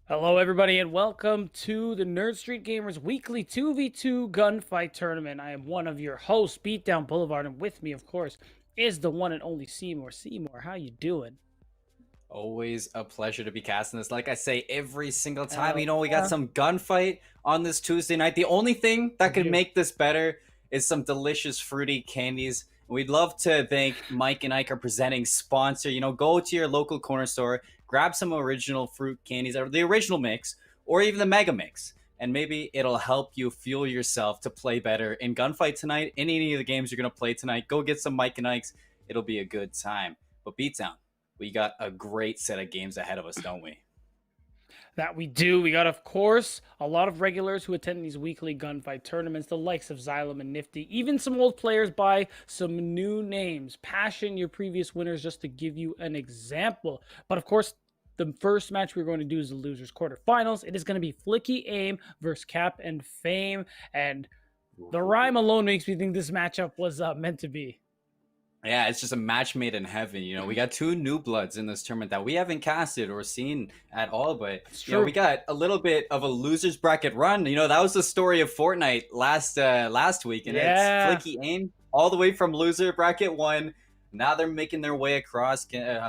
Hello, everybody, and welcome to the Nerd Street Gamers Weekly 2v2 Gunfight Tournament. I am one of your hosts, Beatdown Boulevard, and with me, of course, is the one and only Seymour. Seymour, how you doing? Always a pleasure to be casting this. Like I say every single time, Hell we got yeah. some gunfight on this Tuesday night. The only thing We that could do. make this better is some delicious fruity candies. We'd love to thank Mike and Ike, our presenting sponsor. Go to your local corner store, grab some original fruit candies, or the original mix, or even the mega mix. And maybe it'll help you fuel yourself to play better in gunfight tonight. In any of the games you're going to play tonight, go get some Mike and Ike's. It'll be a good time. But Beatdown, we got a great set of games ahead of us, don't we? That we do. We got, of course, a lot of regulars who attend these weekly gunfight tournaments, the likes of Xylem and Nifty, even some old players by some new names. Passion, your previous winners, just to give you an example. But of course, the first match we're going to do is the losers quarterfinals. It is going to be Flicky Aim versus Cap and Fame. And the rhyme alone makes me think this matchup was meant to be. Yeah, it's just a match made in heaven. We got two new bloods in this tournament that we haven't casted or seen at all. But we got a little bit of a losers bracket run. That was the story of Fortnite last week, and it's Flicky Aim all the way from loser bracket 1. Now they're making their way across. They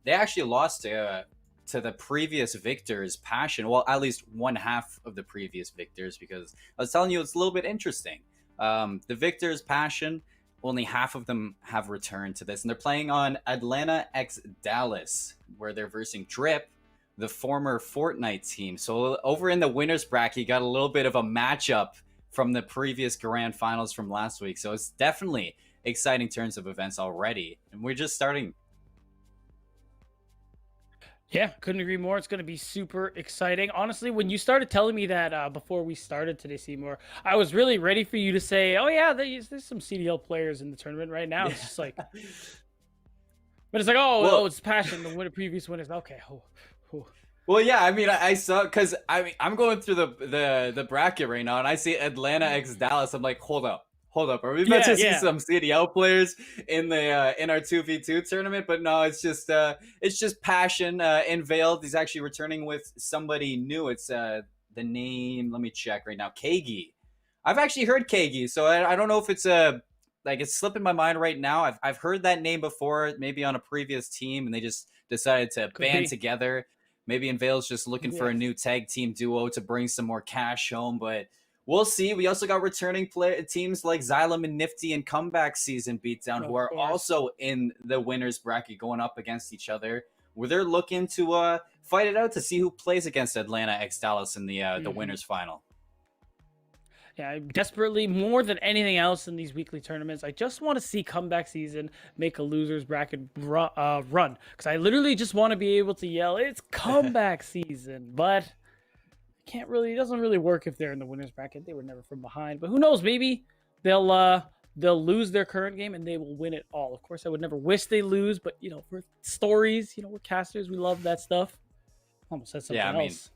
actually lost to the previous victors, Passion. Well, at least one half of the previous victors, because I was telling you it's a little bit interesting. The victors, Passion, only half of them have returned to this, and they're playing on Atlanta x Dallas, where they're versing Drip, the former Fortnite team. So over in the winners bracket, you got a little bit of a matchup from the previous grand finals from last week. So it's definitely exciting turns of events already, and we're just starting. Yeah, couldn't agree more. It's going to be super exciting. Honestly, when you started telling me that before we started today, Seymour, I was really ready for you to say, oh, yeah, there's some CDL players in the tournament right now. It's just like, but it's like, it's Passion, the previous winners. Okay. Well, yeah, I saw, because I'm going through the bracket right now, and I see Atlanta x Dallas. I'm like, hold up. Are we about to see some CDL players in the in our 2v2 tournament? But no, it's just Passion unveiled. He's actually returning with somebody new. It's the name. Let me check right now. Kagi. I've actually heard Kagi, so I don't know if it's it's slipping my mind right now. I've heard that name before, maybe on a previous team, and they just decided to band together. Maybe Unveil's just looking for a new tag team duo to bring some more cash home, but we'll see. We also got returning teams like Xylem and Nifty and Comeback Season Beatdown, who are also in the winners bracket going up against each other, where they're looking to fight it out to see who plays against Atlanta x Dallas in the winners final. Yeah, desperately, more than anything else in these weekly tournaments, I just want to see Comeback Season make a losers bracket run. Because I literally just want to be able to yell, it's Comeback Season. But it doesn't really work if they're in the winners bracket. They were never from behind. But who knows, maybe they'll lose their current game and they will win it all. Of course, I would never wish they lose, but for stories, we're casters, we love that stuff. Almost said something else.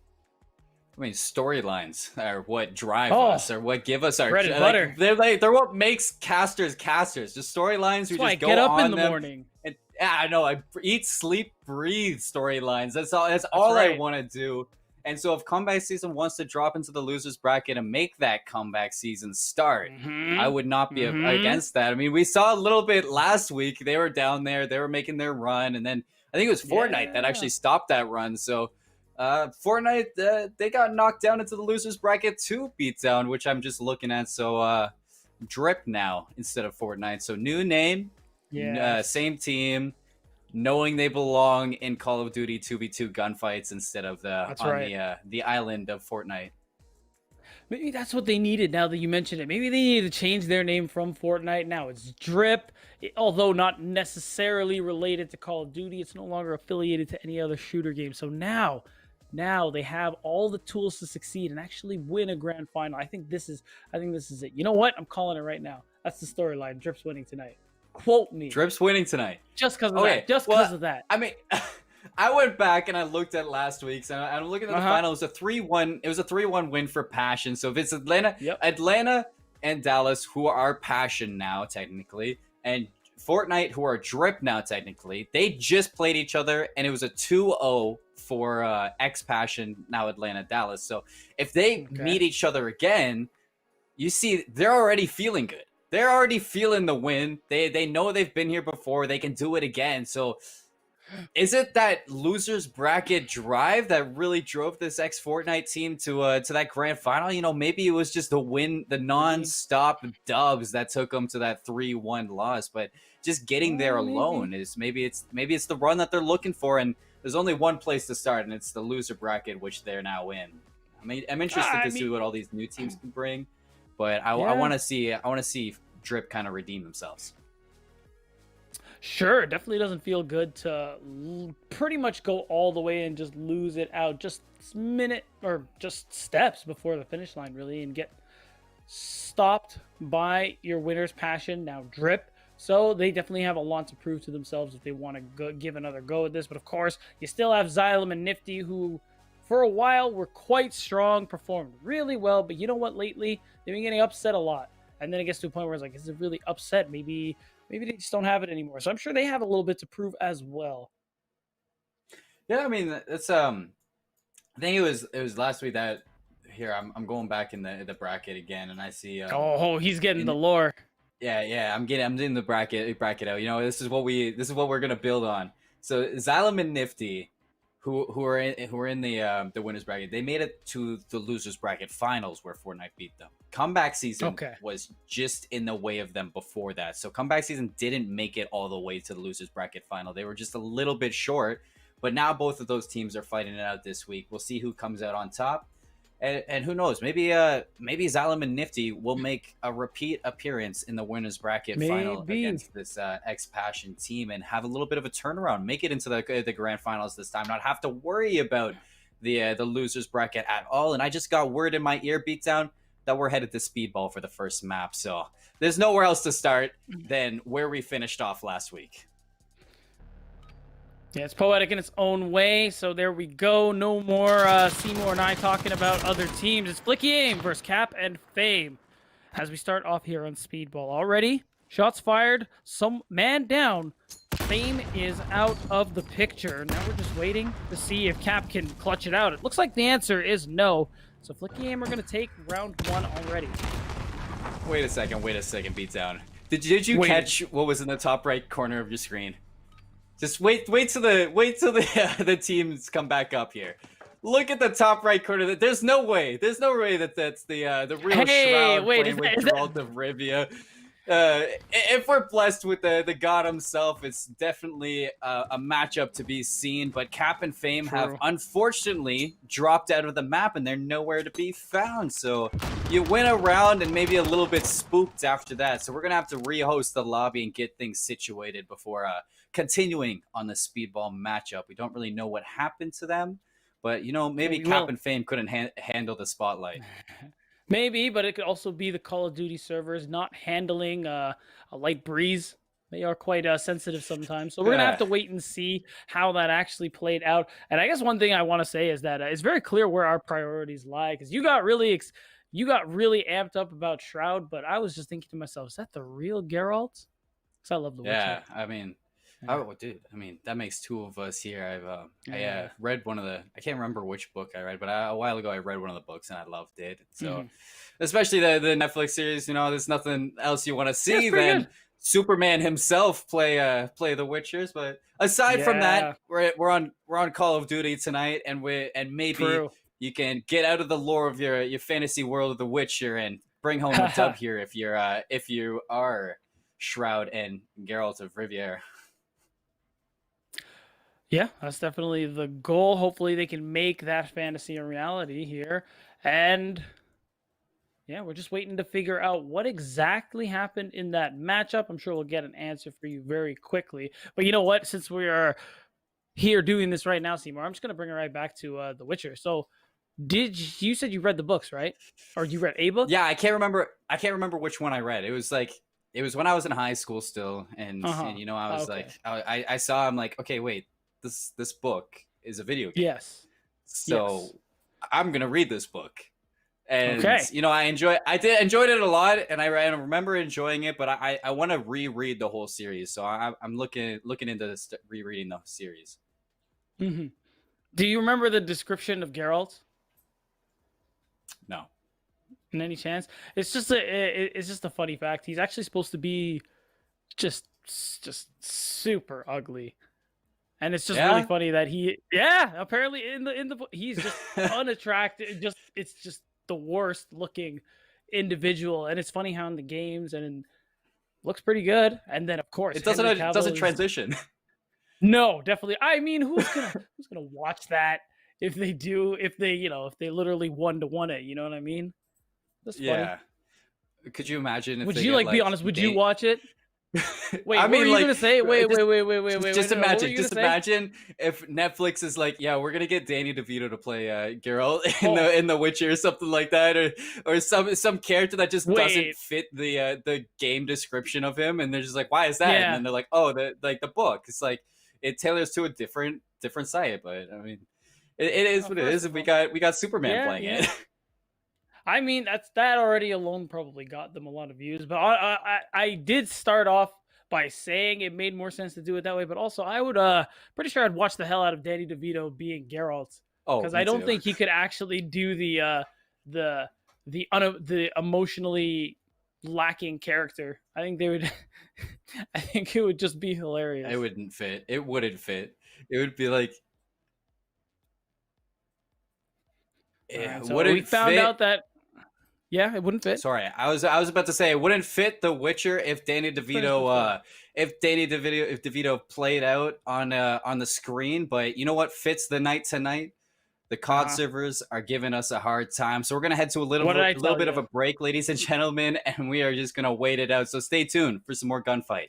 Storylines are what drive us, or what give us our bread and butter. They're what makes casters. Just storylines. We just get up in the morning. And I know, I eat, sleep, breathe storylines. That's all I want to do. And so if Comeback Season wants to drop into the losers bracket and make that Comeback Season start, I would not be against that. We saw a little bit last week. They were down there. They were making their run. And then I think it was Fortnite that actually stopped that run. So Fortnite, they got knocked down into the losers bracket 2 Beatdown, which I'm just looking at. So Drip now instead of Fortnite. So new name, same team, knowing they belong in Call of Duty 2v2 gunfights instead of the island of Fortnite. Maybe that's what they needed now that you mentioned it. Maybe they needed to change their name from Fortnite. Now it's Drip. Although not necessarily related to Call of Duty, it's no longer affiliated to any other shooter game. So now they have all the tools to succeed and actually win a grand final. I think this is it. You know what? I'm calling it right now. That's the storyline. Drip's winning tonight. Quote me. Drip's winning tonight. Just because of that. Just because of that. I went back and I looked at last week's, and I'm looking at the final. It was a 3-1. It was a 3-1 win for Passion. So if it's Atlanta and Dallas, who are Passion now technically, and Fortnite, who are Drip now technically, they just played each other, and it was a 2-0 for X Passion, now Atlanta, Dallas. So if they Okay. meet each other again, you see they're already feeling good. They're already feeling the win. They know they've been here before. They can do it again. So is it that losers bracket drive that really drove this X Fortnite team to that grand final? You know, maybe it was just the win, the non-stop dubs that took them to that 3-1 loss. But just getting there alone is maybe it's the run that they're looking for. And there's only one place to start, and it's the loser bracket, which they're now in. I mean, I'm interested to see what all these new teams can bring, but I want to see Drip kind of redeem themselves. Sure, definitely doesn't feel good to pretty much go all the way and just lose it out just minute or just steps before the finish line, really, and get stopped by your winner's passion, now Drip. So they definitely have a lot to prove to themselves if they want to give another go at this. But of course, you still have Xylem and Nifty, who for a while were quite strong, performed really well. But you know what? Lately, they've been getting upset a lot. And then it gets to a point where it's like, is it really upset? Maybe they just don't have it anymore. So I'm sure they have a little bit to prove as well. Yeah, I mean, it's I think it was last week that here I'm going back in the bracket again, and I see he's getting the lore. Yeah, I'm in the bracket out. You know, this is what we're gonna build on. So Xylem and Nifty, who are in the winners bracket, they made it to the losers bracket finals where Fortnite beat them. Comeback season was just in the way of them before that. So comeback season didn't make it all the way to the losers bracket final. They were just a little bit short. But now both of those teams are fighting it out this week. We'll see who comes out on top. And who knows? Maybe Xylem and Nifty will make a repeat appearance in the winners bracket final against this X Passion team and have a little bit of a turnaround. Make it into the grand finals this time. Not have to worry about the losers bracket at all. And I just got word in my ear, Beatdown, that we're headed to Speedball for the first map. So there's nowhere else to start than where we finished off last week. Yeah, it's poetic in its own way. So there we go. No more Seymour and I talking about other teams. It's Flicky Aim versus Cap and Fame. As we start off here on Speedball. Already, shots fired. Some man down. Fame is out of the picture. Now we're just waiting to see if Cap can clutch it out. It looks like the answer is no. So Flicky Aim are going to take round one already. Wait a second, Beatdown. Did you catch what was in the top right corner of your screen? Just wait till the teams come back up here. Look at the top right corner. There's no way that that's the real Shroud playing with Geralt of Rivia. If we're blessed with the god himself, it's definitely a matchup to be seen. But Cap and Fame have unfortunately dropped out of the map, and they're nowhere to be found. So you win a round and maybe a little bit spooked after that. So we're gonna have to rehost the lobby and get things situated before continuing on the Speedball matchup. We don't really know what happened to them, but you know, maybe Cap and Fame couldn't handle the spotlight. Maybe, but it could also be the Call of Duty servers not handling a light breeze. They are quite sensitive sometimes. So we're going to have to wait and see how that actually played out. And I guess one thing I want to say is that it's very clear where our priorities lie, because you got really amped up about Shroud, but I was just thinking to myself, is that the real Geralt? Because I love the Witcher. Yeah, I mean... Oh, dude! I mean, that makes two of us here. I read one of the. I can't remember which book I read, but a while ago I read one of the books and I loved it. So, especially the Netflix series, you know, there's nothing else you want to see than Superman himself play the Witchers. But aside from that, we're on Call of Duty tonight, and maybe you can get out of the lore of your fantasy world of the Witcher and bring home a dub here if you are Shroud and Geralt of Rivia. Yeah, that's definitely the goal. Hopefully they can make that fantasy a reality here. And yeah, we're just waiting to figure out what exactly happened in that matchup. I'm sure we'll get an answer for you very quickly. But you know what? Since we are here doing this right now, Seymour, I'm just going to bring it right back to The Witcher. So you said you read the books, right? Or you read a book? Yeah, I can't remember which one I read. It was when I was in high school still. And you know, I was I saw, I'm like, okay, wait. This book is a video game. Yes. So I'm gonna read this book, and you know, I enjoyed it a lot, and I remember enjoying it. But I want to reread the whole series, so I'm looking into rereading the series. Mm-hmm. Do you remember the description of Geralt? No. In any chance? It's just a funny fact. He's actually supposed to be just just super ugly. And it's just really Yeah. funny that apparently in the he's just unattractive. Just it's just the worst looking individual. And it's funny how in the games and looks pretty good. And then of course It Henry doesn't Cavill is transition. no, definitely. I mean, who's gonna watch that if they do if they if they literally 1-to-1 it, you know what I mean? That's funny. Yeah. Could you imagine if Would they you get be like honest? Would you watch it? Wait, I what were mean, you like, gonna say? Wait, just, wait. just No, what were imagine, you just gonna say? imagine if Netflix is like, yeah, we're gonna get Danny DeVito to play Geralt Oh, in the Witcher or something like that, or some character that just doesn't wait. fit the game description of him, and they're just like, why is that? And Yeah. then they're like, oh, the book. It's like it tailors to a different site, but I mean, it is what it First is. of We all, got Superman yeah, playing yeah. it. I mean, that already alone probably got them a lot of views. But I did start off by saying it made more sense to do it that way. But also, I would pretty sure I'd watch the hell out of Danny DeVito being Geralt Oh, because I me don't too. think he could actually do the the emotionally lacking character. I think they would. I think it would just be hilarious. It wouldn't fit. It wouldn't fit. It would be like All it right, so we wouldn't found fit. out that it wouldn't fit. Sorry, I was about to say it wouldn't fit The Witcher if Finish the thought. If DeVito played out on the screen, but you know what fits the night tonight? The COD Uh-huh. servers are giving us a hard time, so we're gonna head to a What did I little tell bit of you? a break, ladies and gentlemen, and we are just gonna wait it out. So stay tuned for some more gunfight.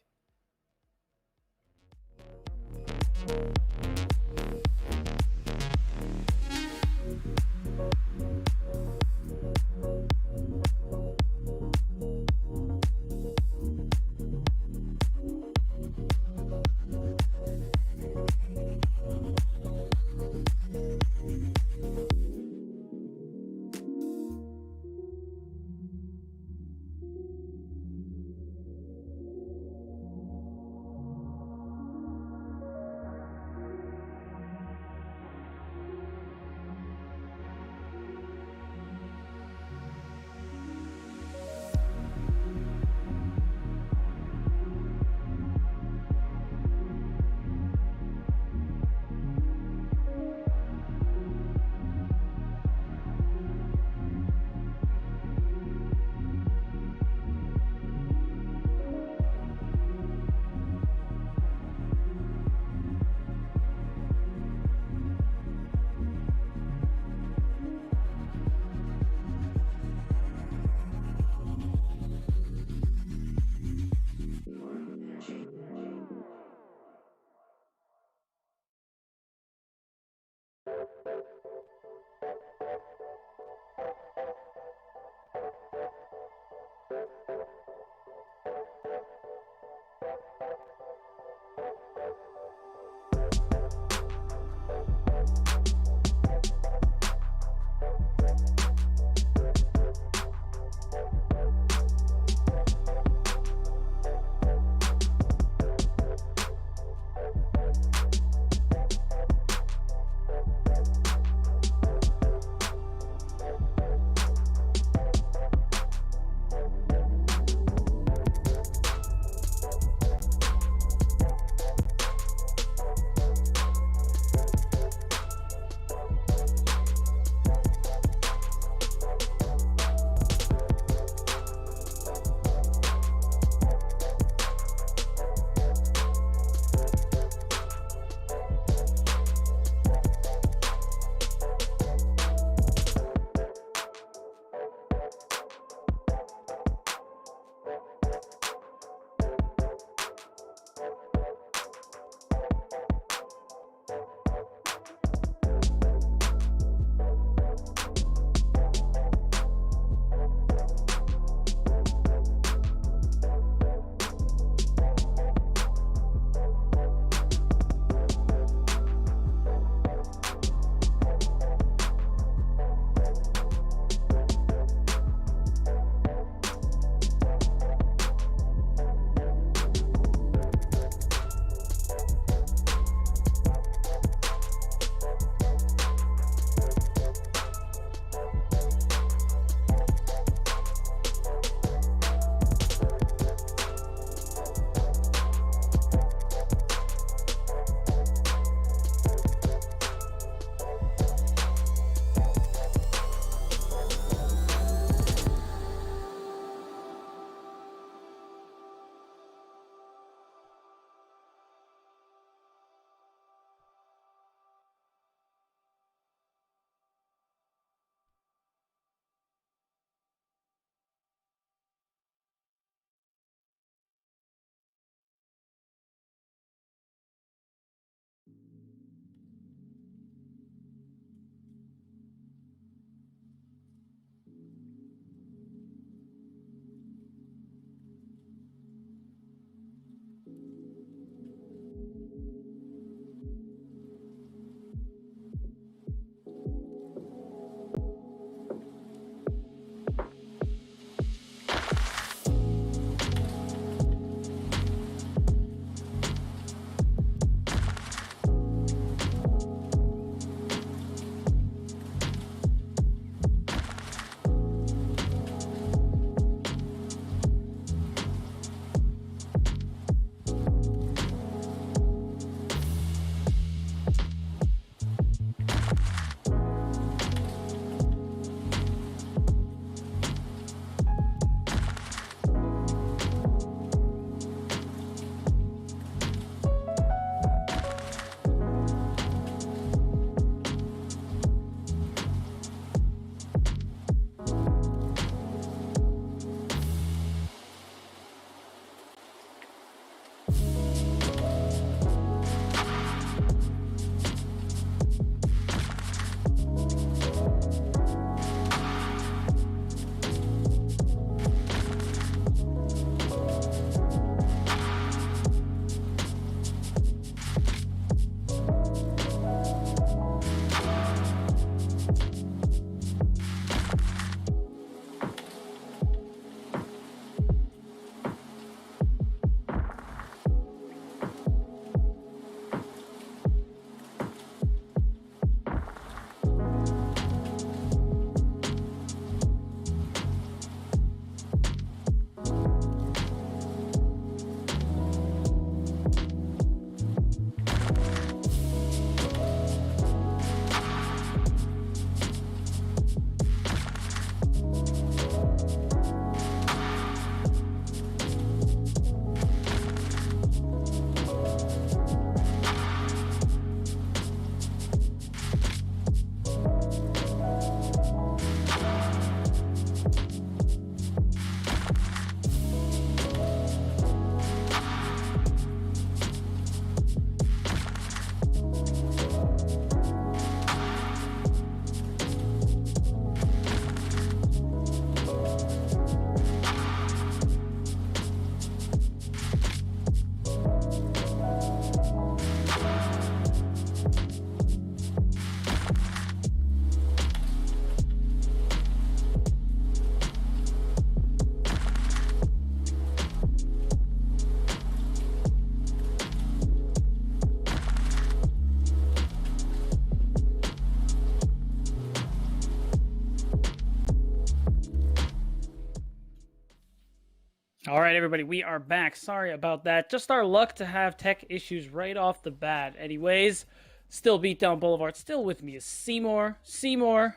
All right, everybody, we are back. Sorry about that. Just our luck to have tech issues right off the bat. Anyways, still Beatdown Boulevard. Still with me is Seymour. Seymour,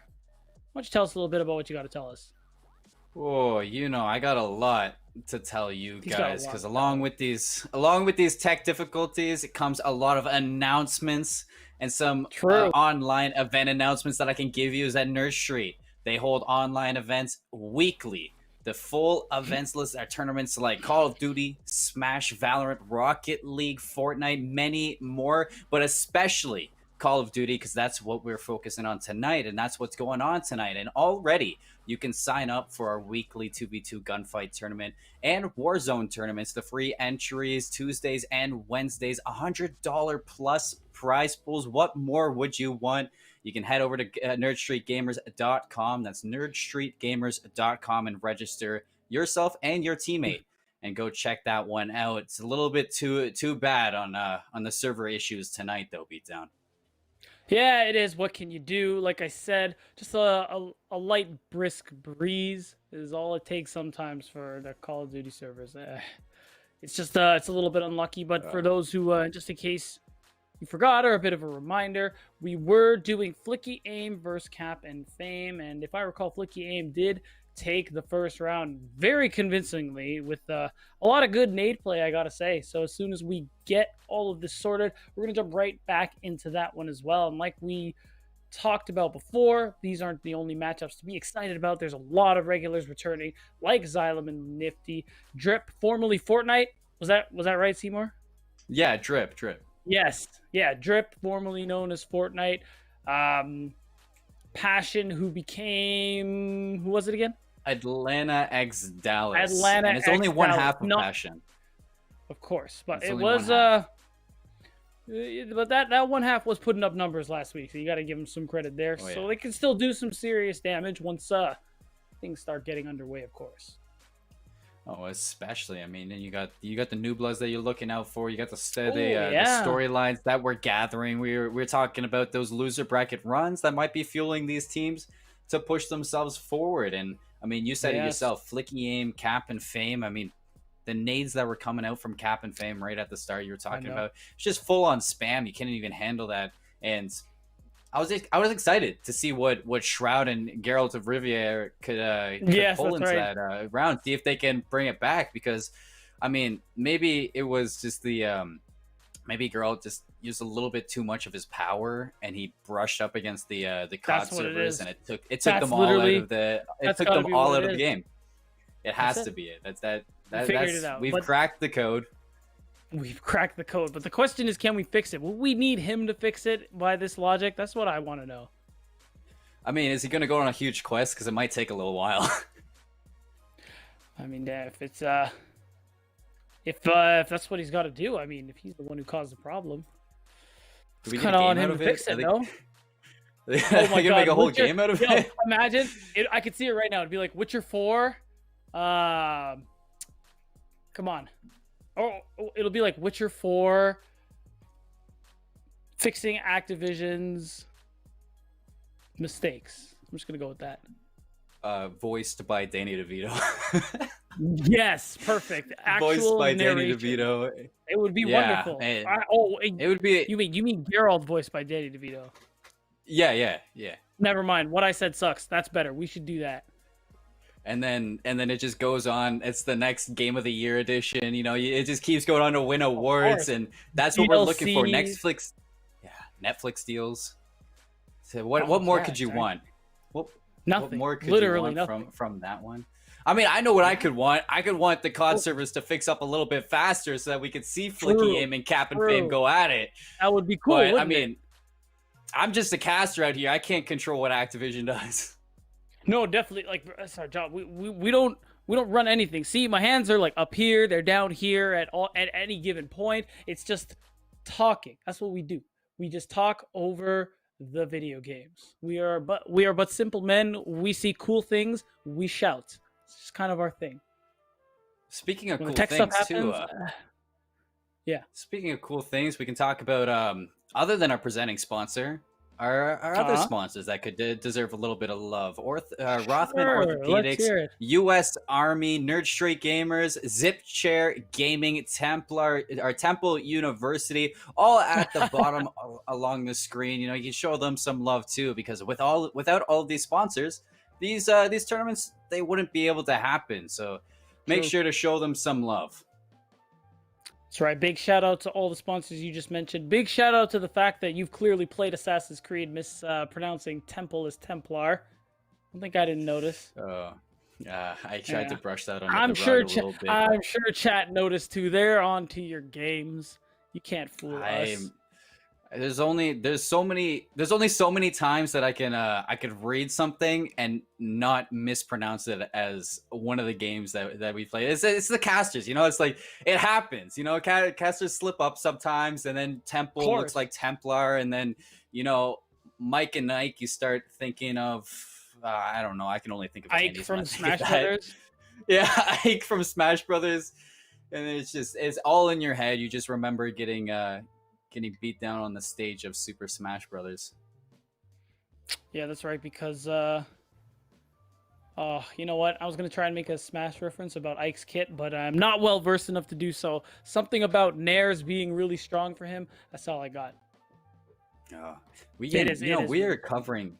why don't you tell us a little bit about what you got to tell us? Oh, I got a lot to tell you He's got a guys lot because to along with these tech difficulties, it comes a lot of announcements and some True. online event announcements that I can give you. Is at Nerd Street. They hold online events weekly. The full events list are tournaments like Call of Duty, Smash, Valorant, Rocket League, Fortnite, many more, but especially Call of Duty because that's what we're focusing on tonight, and that's what's going on tonight. And already you can sign up for our weekly 2v2 gunfight tournament and Warzone tournaments, the free entries Tuesdays and Wednesdays, $100 plus prize pools. What more would you want? You can head over to nerdstreetgamers.com. That's nerdstreetgamers.com and register yourself and your teammate and go check that one out. It's a little bit too bad on the server issues tonight though, Beatdown. Yeah, it is. What can you do? Like I said, just a light, brisk breeze is all it takes sometimes for the Call of Duty servers. It's just it's a little bit unlucky, but for those who, just in case you forgot, or a bit of a reminder, we were doing Flicky Aim versus Cap and Fame, and if I recall, Flicky Aim did take the first round very convincingly with a lot of good nade play, I gotta say. So as soon as we get all of this sorted, we're gonna jump right back into that one as well. And like we talked about before, these aren't the only matchups to be excited about. There's a lot of regulars returning, like Xylem and Nifty. Drip, formerly Fortnite. Was that right, Seymour? Yeah, Drip. Yes. Yeah, Drip, formerly known as Fortnite. Passion, who was it again? Atlanta X Dallas. Atlanta and it's only X one Dallas. half of Passion. Of course, but It's it only was one half. but that one half was putting up numbers last week, so you got to give them some credit there. Oh, yeah. So they can still do some serious damage once things start getting underway, of course. Oh, especially. I mean, and you got the new bloods that you're looking out for. You got the Yeah. storylines that we're gathering. We're talking about those loser bracket runs that might be fueling these teams to push themselves forward. And I mean, you said it yourself, Flicky Aim, Cap and Fame. I mean, the nades that were coming out from Cap and Fame right at the start you were talking about, it's just full on spam. You can't even handle that. And I was excited to see what Shroud and Geralt of Rivia could pull into that round, see if they can bring it back. Because, I mean, maybe it was just maybe Geralt just used a little bit too much of his power, and he brushed up against the COD servers, and it took them all out of the game. It has to be it. We've cracked the code. We've cracked the code, but the question is, can we fix it? Will we need him to fix it by this logic? That's what I want to know. I mean, is he going to go on a huge quest? Because it might take a little while. I mean, if it's if that's what he's got to do, I mean, if he's the one who caused the problem, it's kind of on him to fix it, no? Oh my god! Make a whole game out of it. Imagine it. I could see it right now. It'd be like Witcher 4. Come on. Oh, it'll be like Witcher 4 fixing Activision's mistakes. I'm just gonna go with that. Voiced by Danny DeVito. Yes, perfect. Actual voiced by narration. Danny DeVito. It would be wonderful. It would be. You mean Geralt voiced by Danny DeVito? Yeah. Never mind. What I said sucks. That's better. We should do that. And then it just goes on. It's the next Game of the Year edition. You know, it just keeps going on to win awards, and that's what we're looking for. Netflix deals. So what more could you want? Nothing. What more could Literally you want nothing. from that one? I mean, I know what I could want. I could want the COD servers to fix up a little bit faster so that we could see Flicky Aim and Cap and Fame go at it. That would be cool. But, I mean, I'm just a caster out here. I can't control what Activision does. No, definitely. Like, that's our job. We don't run anything. See, my hands are like up here. They're down here at any given point. It's just talking. That's what we do. We just talk over the video games. We are but simple men. We see cool things. We shout. It's just kind of our thing. Speaking of cool things too. Yeah. Speaking of cool things, we can talk about other than our presenting sponsor, are other sponsors that could deserve a little bit of love. Rothman Sure, let's Orthopedics, hear it. U.S. Army, Nerd Straight Gamers, Zip Chair Gaming, Temple University, all at the bottom along the screen. You know, you can show them some love too, because without all of these sponsors, these tournaments, they wouldn't be able to happen. So make True. sure to show them some love. That's right. Big shout out to all the sponsors you just mentioned. Big shout out to the fact that you've clearly played Assassin's Creed, mispronouncing Temple as Templar. I don't think I didn't notice. I tried to brush that under I'm the sure rug a little bit. I'm sure chat noticed too. They're onto your games. You can't fool us. There's only so many times that I could read something and not mispronounce it as one of the games that we play. It's the casters, you know. It's like it happens, you know. Casters slip up sometimes, and then Temple looks like Templar, and then you know Mike and Ike. You start thinking of I don't know. I can only think of Ike from Smash Brothers. Yeah, Ike from Smash Brothers, and it's all in your head. You just remember getting beat down on the stage of Super Smash Brothers. Yeah, that's right. Because you know what? I was gonna try and make a Smash reference about Ike's kit, but I'm not well versed enough to do so. Something about Nair's being really strong for him. That's all I got. We are covering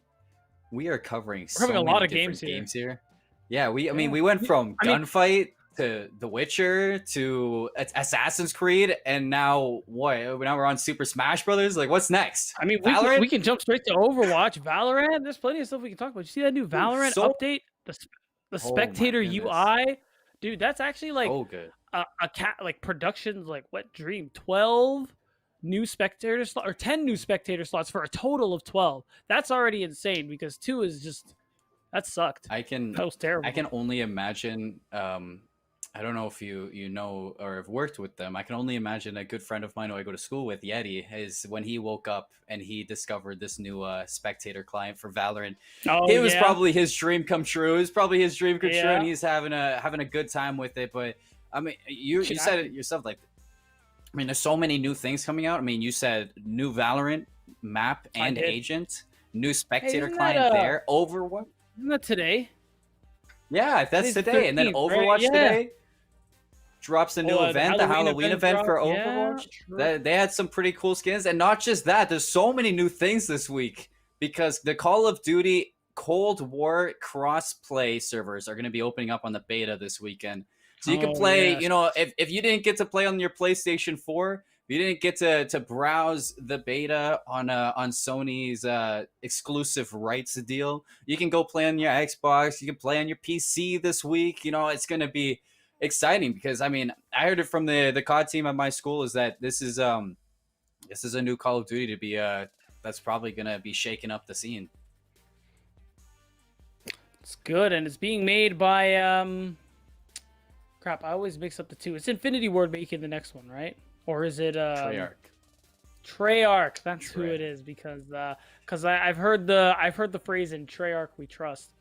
so a lot of games games here. Yeah, I mean, we went from Gunfight to The Witcher to Assassin's Creed, and now what? Now we're on Super Smash Brothers. Like, what's next? I mean, we can jump straight to Overwatch, Valorant. There's plenty of stuff we can talk about. You see that new Valorant update? The spectator UI, dude. That's actually like like productions. Like what dream? 12 new spectator slots or 10 new spectator slots for a total of 12. That's already insane because 2 is just that sucked. That was terrible. I can only imagine. I don't know if you know or have worked with them. I can only imagine a good friend of mine who I go to school with, Yeti, is when he woke up and he discovered this new spectator client for Valorant. It was probably his dream come true. It was probably his dream come true, and he's having a good time with it. But I mean, you said it yourself. Like, I mean, there's so many new things coming out. I mean, you said new Valorant map and agent, new spectator client there. Overwatch. Isn't that today? Yeah, that's today. And then Overwatch today drops a new event, the Halloween event for Overwatch. They had some pretty cool skins. And not just that, there's so many new things this week because the Call of Duty Cold War cross-play servers are going to be opening up on the beta this weekend. So you can play, you know, if you didn't get to play on your PlayStation 4, if you didn't get to browse the beta on Sony's exclusive rights deal, you can go play on your Xbox. You can play on your PC this week. You know, it's going to be exciting because, I mean, I heard it from the COD team at my school is that this is a new Call of Duty to be that's probably going to be shaking up the scene. It's good, and it's being made by crap, I always mix up the two. It's Infinity Ward making the next one, right? Or is it Treyarch? That's who it is because I've heard the phrase in Treyarch we trust,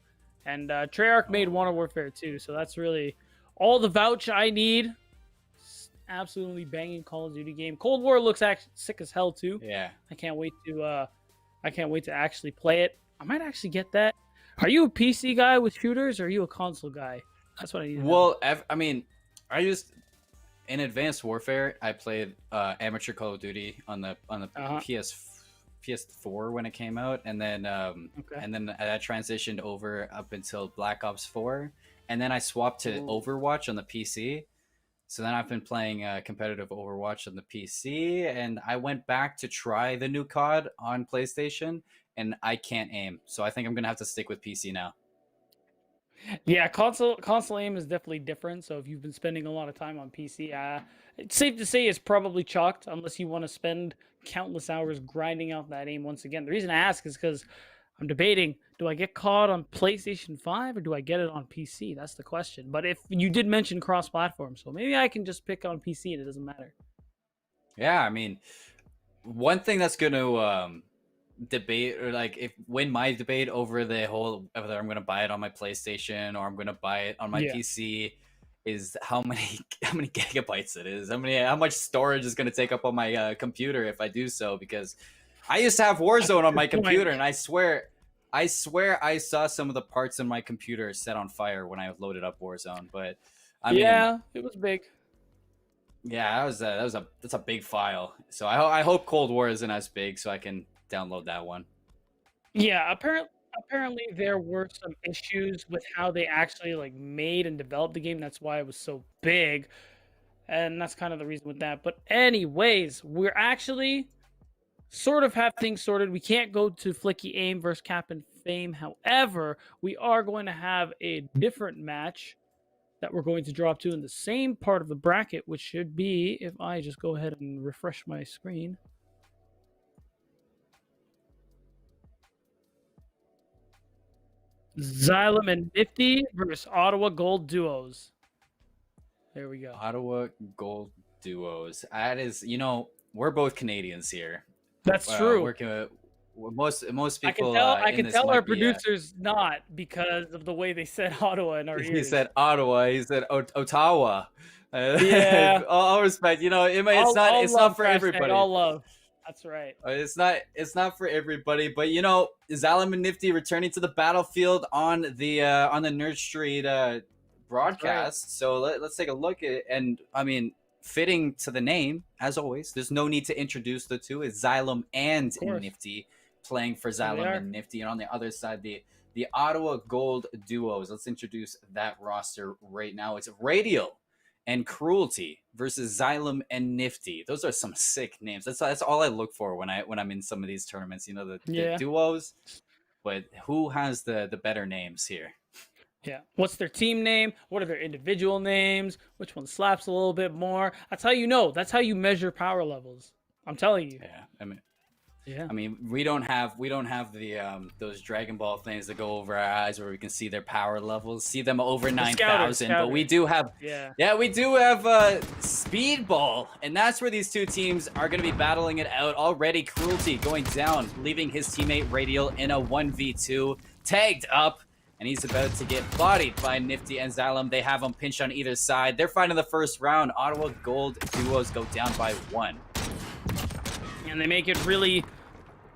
and Treyarch made Modern Warfare 2, so that's really all the vouch I need. Absolutely banging Call of Duty game. Cold War looks sick as hell too. Yeah, I can't wait to actually play it. I might actually get that. Are you a PC guy with shooters, or are you a console guy? That's what I need to know. Well, I mean, I used in Advanced Warfare. I played amateur Call of Duty on the PS4 when it came out, and then I transitioned over up until Black Ops 4, and then I swapped to Overwatch on the PC. So then I've been playing competitive Overwatch on the PC, and I went back to try the new COD on PlayStation, and I can't aim. So I think I'm gonna have to stick with PC now. Yeah, console aim is definitely different. So if you've been spending a lot of time on PC, it's safe to say it's probably chalked unless you want to spend countless hours grinding out that aim once again. The reason I ask is because I'm debating, do I get COD on PlayStation 5 or do I get it on PC? That's the question. But if you did mention cross-platform, so maybe I can just pick on PC and it doesn't matter. Yeah, I mean, one thing that's going to debate or like win my debate over the whole whether I'm going to buy it on my PlayStation or I'm going to buy it on my PC is how many gigabytes it is, how much storage is going to take up on my computer if I do so, because I used to have Warzone on my Good point. computer, and I swear I saw some of the parts in my computer set on fire when I loaded up Warzone. But I mean, it was big. yeah, that's a big file. So I hope Cold War isn't as big, so I can download that one. Yeah, apparently there were some issues with how they actually like made and developed the game. That's why it was so big. And that's kind of the reason with that. But anyways, we're actually sort of have things sorted. We can't go to Flicky Aim versus Captain Fame. However, we are going to have a different match that we're going to drop to in the same part of the bracket, which should be, if I just go ahead and refresh my screen. Xylem and Nifty versus Ottawa Gold Duos. There we go. Ottawa Gold Duos. That is, you know, we're both Canadians here. That's true. Working with most people. I can tell our producers not because of the way they said Ottawa in our ears. He said Ottawa. He said OTTAWA. Yeah. all respect. You know, it's not for everybody. All love. That's right. It's not for everybody, but you know, Xylem and Nifty returning to the battlefield on the Nerd Street broadcast. Right. So let's take a look at it. And I mean, fitting to the name, as always, there's no need to introduce the two. It's Xylem and Nifty playing for Xylem and Nifty, and on the other side, the Ottawa Gold Duos. Let's introduce that roster right now. It's Radial and Cruelty versus Xylem and Nifty. Those are some sick names. That's all I look for when I'm in some of these tournaments. You know, the duos, but who has the better names here? Yeah. What's their team name? What are their individual names? Which one slaps a little bit more? That's how you know. That's how you measure power levels. I'm telling you. Yeah. Yeah. I mean, we don't have the those Dragon Ball things that go over our eyes where we can see their power levels, see them over 9,000. But we do have we do have Speedball, and that's where these two teams are going to be battling it out already. Cruelty going down, leaving his teammate Radial in a 1v2, tagged up, and he's about to get bodied by Nifty and Xylem. They have him pinched on either side. They're fighting the first round. Ottawa Gold Duos go down by 1. And they make it really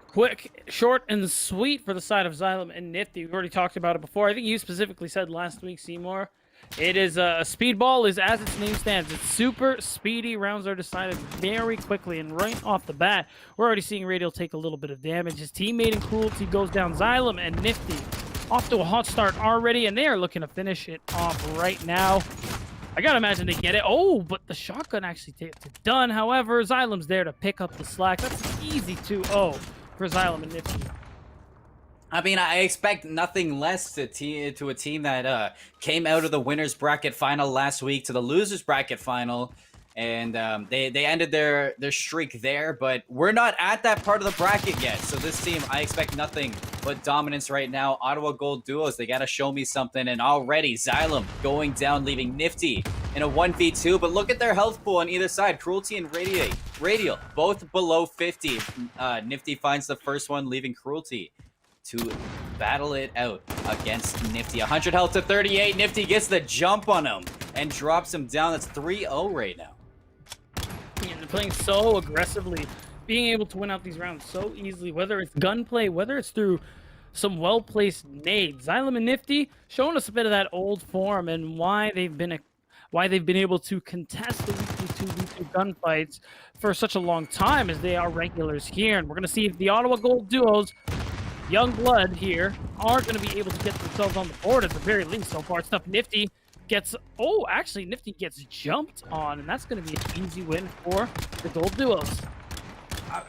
quick, short, and sweet for the side of Xylem and Nifty. We've already talked about it before. I think you specifically said last week, Seymour. It is a Speedball is as its name stands. It's super speedy. Rounds are decided very quickly, and right off the bat, we're already seeing Radial take a little bit of damage. His teammate in Cruelty goes down. Xylem and Nifty off to a hot start already, and they are looking to finish it off right now. I gotta imagine they get it. Oh, but the shotgun actually takes it done. However, Xylem's there to pick up the slack. That's an easy 2-0 for Xylem and Nifty. I mean, I expect nothing less to a team that came out of the winners bracket final last week to the losers bracket final, and they ended their streak there. But we're not at that part of the bracket yet. So this team, I expect nothing but dominance right now. Ottawa Gold Duos, they gotta show me something. And already Xylem going down, leaving Nifty in a 1v2. But look at their health pool on either side. Cruelty and Radial, both below 50. Nifty finds the first one, leaving Cruelty to battle it out against Nifty. 100 health to 38. Nifty gets the jump on him and drops him down. That's 3-0 right now. Yeah, they're playing so aggressively, being able to win out these rounds so easily, whether it's gunplay, whether it's through some well-placed nades. Xylem and Nifty showing us a bit of that old form and why they've been able to contest the weekly 2v2 gunfights for such a long time, as they are regulars here. And we're going to see if the Ottawa Gold Duos, young blood here, are going to be able to get themselves on the board at the very least. So far, stuff. Nifty gets, Nifty gets jumped on, and that's going to be an easy win for the Gold Duos.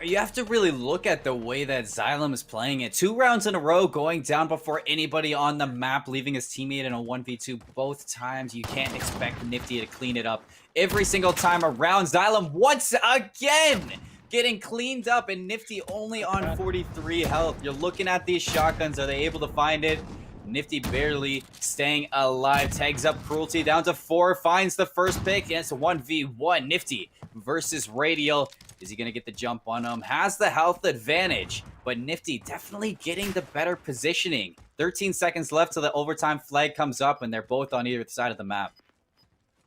You have to really look at the way that Xylem is playing it. 2 rounds in a row, going down before anybody on the map, leaving his teammate in a 1v2 both times. You can't expect Nifty to clean it up every single time around. Xylem once again getting cleaned up, and Nifty only on 43 health. You're looking at these shotguns. Are they able to find it? Nifty barely staying alive. Tags up Cruelty down to 4. Finds the first pick. And it's a 1v1. Nifty versus Radial. Is he going to get the jump on him? Has the health advantage. But Nifty definitely getting the better positioning. 13 seconds left till the overtime flag comes up. And they're both on either side of the map.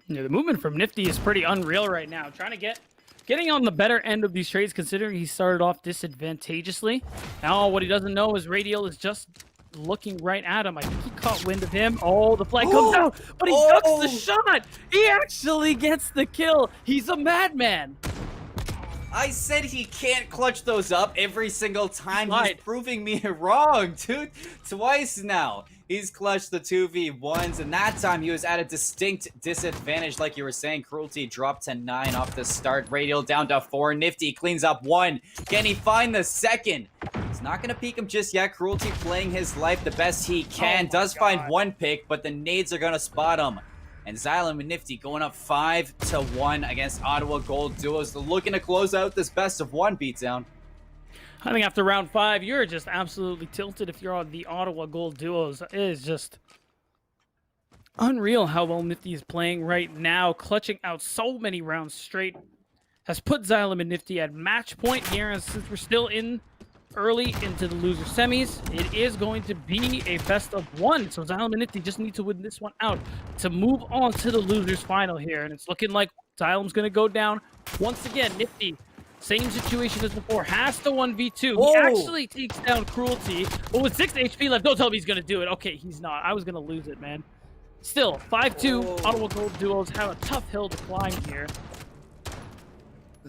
Yeah, the movement from Nifty is pretty unreal right now. Trying to get getting on the better end of these trades, considering he started off disadvantageously. Now, what he doesn't know is Radial is just looking right at him. I think he caught wind of him. Oh, the flag comes out, but he ducks the shot. He actually gets the kill. He's a madman. I said he can't clutch those up every single time. He's proving me wrong, dude. Twice now. He's clutched the 2v1s, and that time he was at a distinct disadvantage. Like you were saying, Cruelty dropped to 9 off the start. Radial down to 4. Nifty cleans up 1. Can he find the second? He's not going to peek him just yet. Cruelty playing his life the best he can. Does find 1 pick, but the nades are going to spot him. And Xylem and Nifty going up 5-1 against Ottawa Gold Duos. They're looking to close out this best of 1 beatdown. I think after round 5, you're just absolutely tilted if you're on the Ottawa Gold Duos. It is just unreal how well Nifty is playing right now, clutching out so many rounds straight. Has put Xylem and Nifty at match point here, and since we're still in early into the loser semis, it is going to be a best of 1. So Xylem and Nifty just need to win this one out to move on to the losers final here. And it's looking like Xylem's going to go down once again. Nifty, same situation as before, has to 1v2. He actually takes down Cruelty, but with 6 HP left, don't tell me he's going to do it. Okay, he's not. I was going to lose it, man. Still, 5-2, Ottawa Gold Duos have a tough hill to climb here.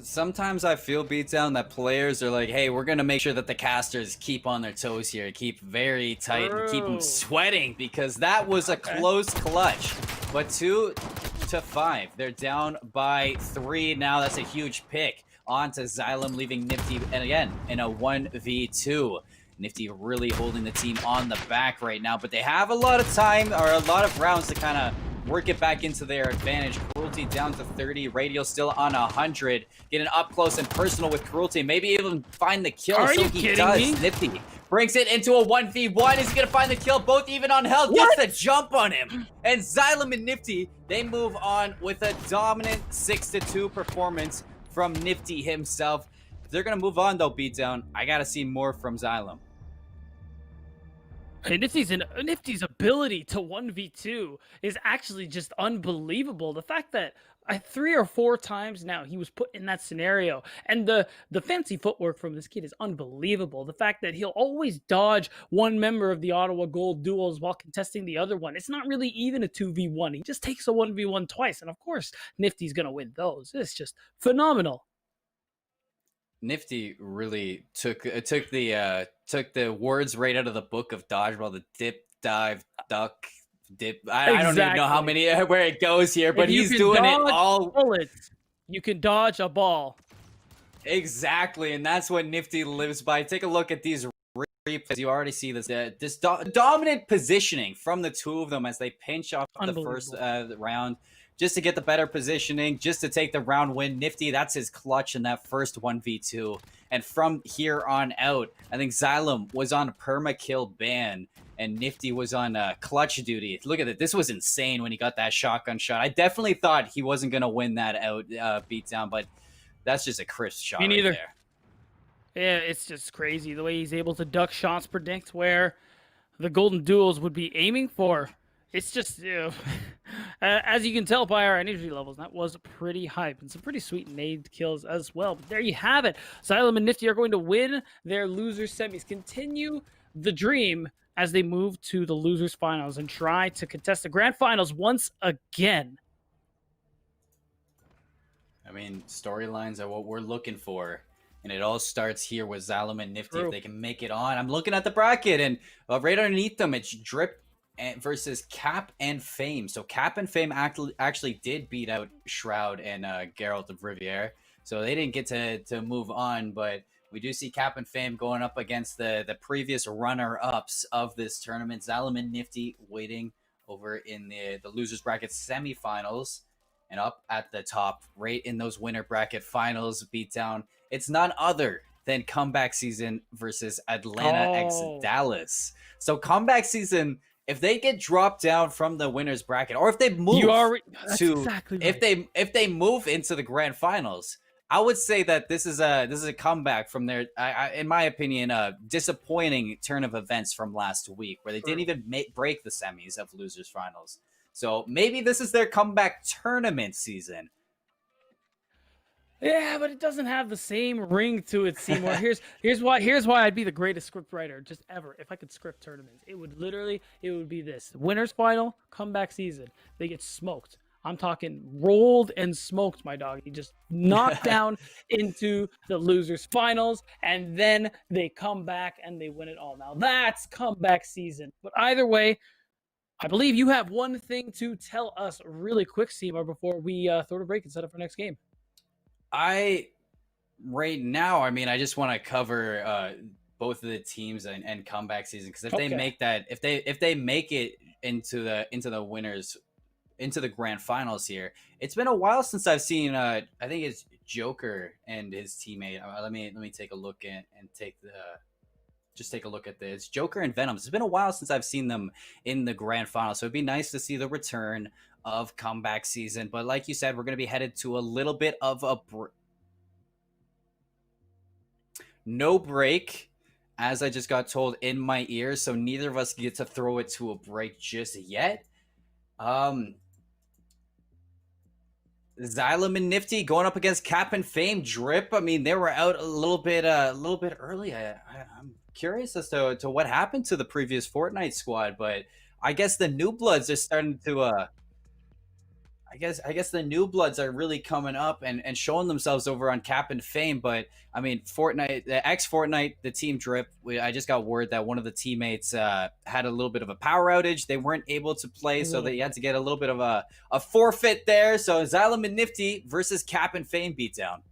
Sometimes I feel beatdown that players are like, hey, we're going to make sure that the casters keep on their toes here, keep very tight and keep them sweating, because that was a close clutch. But 2-5, they're down by 3 now. That's a huge pick on to Xylem, leaving Nifty, and again, in a 1v2. Nifty really holding the team on the back right now, but they have a lot of time, or a lot of rounds to kind of work it back into their advantage. Cruelty down to 30. Radial still on 100. Getting up close and personal with Cruelty. Maybe even find the kill. Are you kidding me? Nifty brings it into a 1v1. He's going to find the kill. Both even on health. Gets the jump on him. And Xylem and Nifty, they move on with a dominant 6-2 performance from Nifty himself. If they're going to move on, though, beatdown, I got to see more from Xylem. And Nifty's ability to 1v2 is actually just unbelievable. The fact that 3 or 4 times now he was put in that scenario, and the fancy footwork from this kid is unbelievable. The fact that he'll always dodge one member of the Ottawa Gold Duos while contesting the other one. It's not really even a 2v1. He just takes a 1v1 twice, and of course Nifty's gonna win those. It's just phenomenal. Nifty really took the words right out of the book of dodgeball. The dip, dive, duck, dip. I don't even know how many where it goes here, but he's doing it all. Bullets, you can dodge a ball. Exactly, and that's what Nifty lives by. Take a look at these replays. You already see this dominant positioning from the two of them as they pinch off the first round. Just to get the better positioning, just to take the round win. Nifty, that's his clutch in that first 1v2. And from here on out, I think Xylem was on a perma-kill ban, and Nifty was on clutch duty. Look at it. This was insane when he got that shotgun shot. I definitely thought he wasn't going to win that out beatdown, but that's just a crisp shot right there. Yeah, it's just crazy the way he's able to duck shots, predict where the Golden Duels would be aiming for. It's just, as you can tell by our energy levels, that was pretty hype and some pretty sweet nade kills as well. But there you have it. Xylem and Nifty are going to win their losers semis, continue the dream as they move to the losers finals and try to contest the grand finals once again. I mean, storylines are what we're looking for. And it all starts here with Xylem and Nifty. If they can make it on. I'm looking at the bracket, and right underneath them, it's Drip versus Cap and Fame. So Cap and Fame actually did beat out Shroud and Geralt of Riviere. So they didn't get to move on, but we do see Cap and Fame going up against the previous runner-ups of this tournament. Xylem and Nifty waiting over in the losers bracket semifinals. And up at the top, right in those winner bracket finals beatdown, it's none other than Comeback Season versus Atlanta X Dallas. So Comeback Season, if they get dropped down from the winners bracket, or if they move if they move into the grand finals, I would say that this is a comeback from their, in my opinion, a disappointing turn of events from last week, where they didn't even break the semis of losers finals. So maybe this is their comeback tournament season. Yeah, but it doesn't have the same ring to it, Seymour. Here's why I'd be the greatest script writer just ever. If I could script tournaments, it would be this: winners final, comeback season. They get smoked. I'm talking rolled and smoked, my dog. He just knocked down into the losers finals, and then they come back and they win it all. Now that's comeback season. But either way, I believe you have one thing to tell us really quick, Seymour, before we throw the break and set up for next game. Right now, I mean, I just want to cover both of the teams and comeback season, because if they make that, if they make it into the winners, into the grand finals here, it's been a while since I've seen. I think it's Joker and his teammate. Let me take a look and take a look at this. Joker and Venom. It's been a while since I've seen them in the grand final, so it'd be nice to see the return of comeback season. But like you said, we're going to be headed to a little bit of a no break, as I just got told in my ear, so neither of us get to throw it to a break just yet. Xylem and Nifty going up against Cap and Fame. Drip, I mean, they were out a little bit early. I'm curious as to what happened to the previous Fortnite squad, but I guess the new bloods are starting to I guess the new bloods are really coming up and showing themselves over on Cap and Fame. But I mean, Fortnite, the Fortnite, the team Drip. I just got word that one of the teammates had a little bit of a power outage. They weren't able to play, so they had to get a little bit of a forfeit there. So Xylem and Nifty versus Cap and Fame beatdown.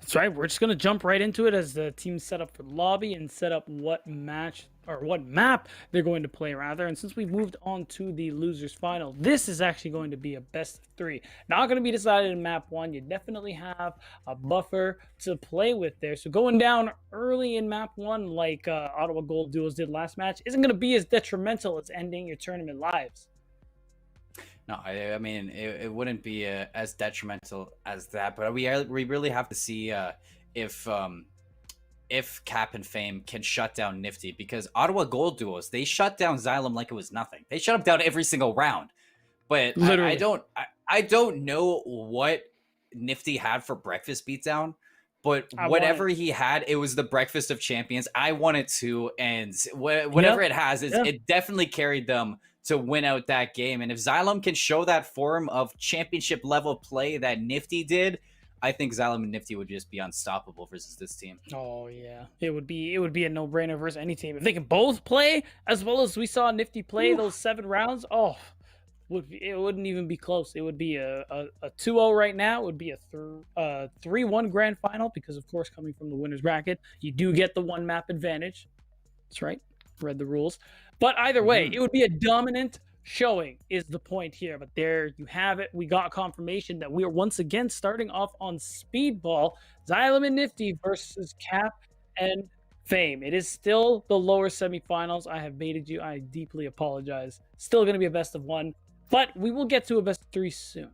That's right. We're just going to jump right into it as the team set up for the lobby and set up what match or what map they're going to play, rather. And since we've moved on to the losers final, this is actually going to be a best of 3. Not going to be decided in map 1. You definitely have a buffer to play with there. So going down early in map 1, like Ottawa Gold Duels did last match, isn't going to be as detrimental as ending your tournament lives. No, I mean, it wouldn't be as detrimental as that, but we really have to see if Cap and Fame can shut down Nifty, because Ottawa Gold Duels, they shut down Xylem like it was nothing. They shut him down every single round. But I don't know what Nifty had for breakfast beatdown, but whatever he had, it was the breakfast of champions. I wanted to, and whatever it has, it definitely carried them to win out that game. And if Xylem can show that form of championship level play that Nifty did, I think Xylem and Nifty would just be unstoppable versus this team. Oh yeah, it would be a no-brainer versus any team if they can both play as well as we saw Nifty play those 7 rounds. Oh, it wouldn't even be close. It would be a 2-0 right now. It would be a 3-1 grand final, because of course, coming from the winners bracket, you do get the 1 map advantage. That's right. Read the rules. But either way, it would be a dominant showing is the point here. But there you have it. We got confirmation that we are once again starting off on Speedball. Xylem and Nifty versus Cap and Fame. It is still the lower semifinals. I have baited you. I deeply apologize. Still going to be a best of 1, but we will get to a best of 3 soon.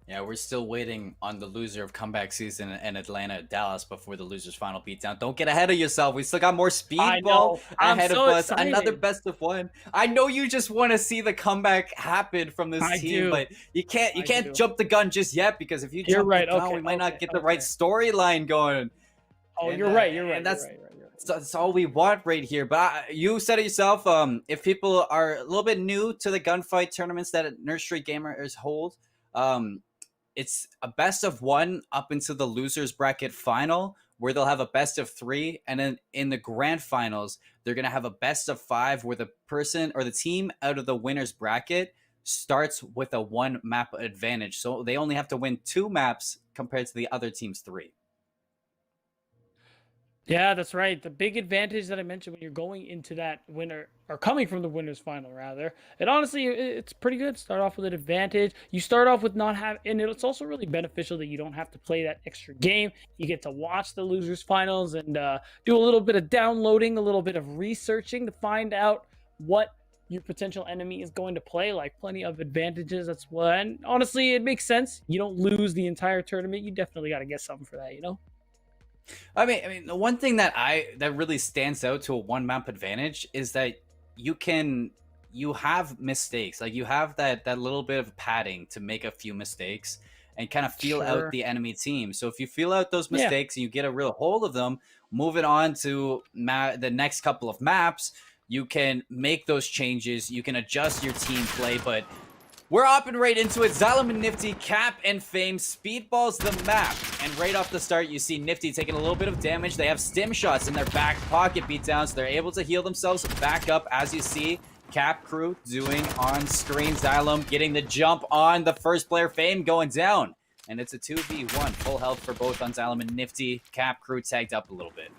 Yeah, we're still waiting on the loser of comeback season and Atlanta Dallas before the losers final beatdown. Don't get ahead of yourself. We still got more Speedball ahead of us. Excited. Another best of 1. I know you just want to see the comeback happen from this team, but you can't jump the gun just yet, because if you jump the gun, we might not get the right storyline going. Oh, you're right. And that's all we want right here. But you said it yourself. If people are a little bit new to the gunfight tournaments that Nurse Street Gamers hold, it's a best of 1 up into the losers bracket final, where they'll have a best of 3, and then in the grand finals they're going to have a best of 5, where the person or the team out of the winners bracket starts with a 1 map advantage, so they only have to win 2 maps compared to the other team's 3. Yeah, that's right. The big advantage that I mentioned when you're going into that winner, or coming from the winners final rather, and honestly, it's pretty good. Start off with an advantage. You start off with not having, and it's also really beneficial that you don't have to play that extra game. You get to watch the losers finals and do a little bit of downloading, a little bit of researching to find out what your potential enemy is going to play. Like, plenty of advantages. That's what, and honestly, it makes sense. You don't lose the entire tournament. You definitely got to get something for that, you know? I mean, the one thing that really stands out to a 1 map advantage is that you have mistakes. Like, you have that little bit of padding to make a few mistakes, and kind of feel out Sure. the enemy team. So if you feel out those Yeah. mistakes and you get a real hold of them, moving on to the next couple of maps, you can make those changes. You can adjust your team play, but we're hopping right into it. Xylem and Nifty, Cap and Fame speedballs the map. And right off the start, you see Nifty taking a little bit of damage. They have stim shots in their back pocket beatdown, so they're able to heal themselves back up. As you see, Cap crew doing on screen. Xylem getting the jump on the first player, Fame going down. And it's a 2v1. Full health for both on Xylem and Nifty. Cap crew tagged up a little bit.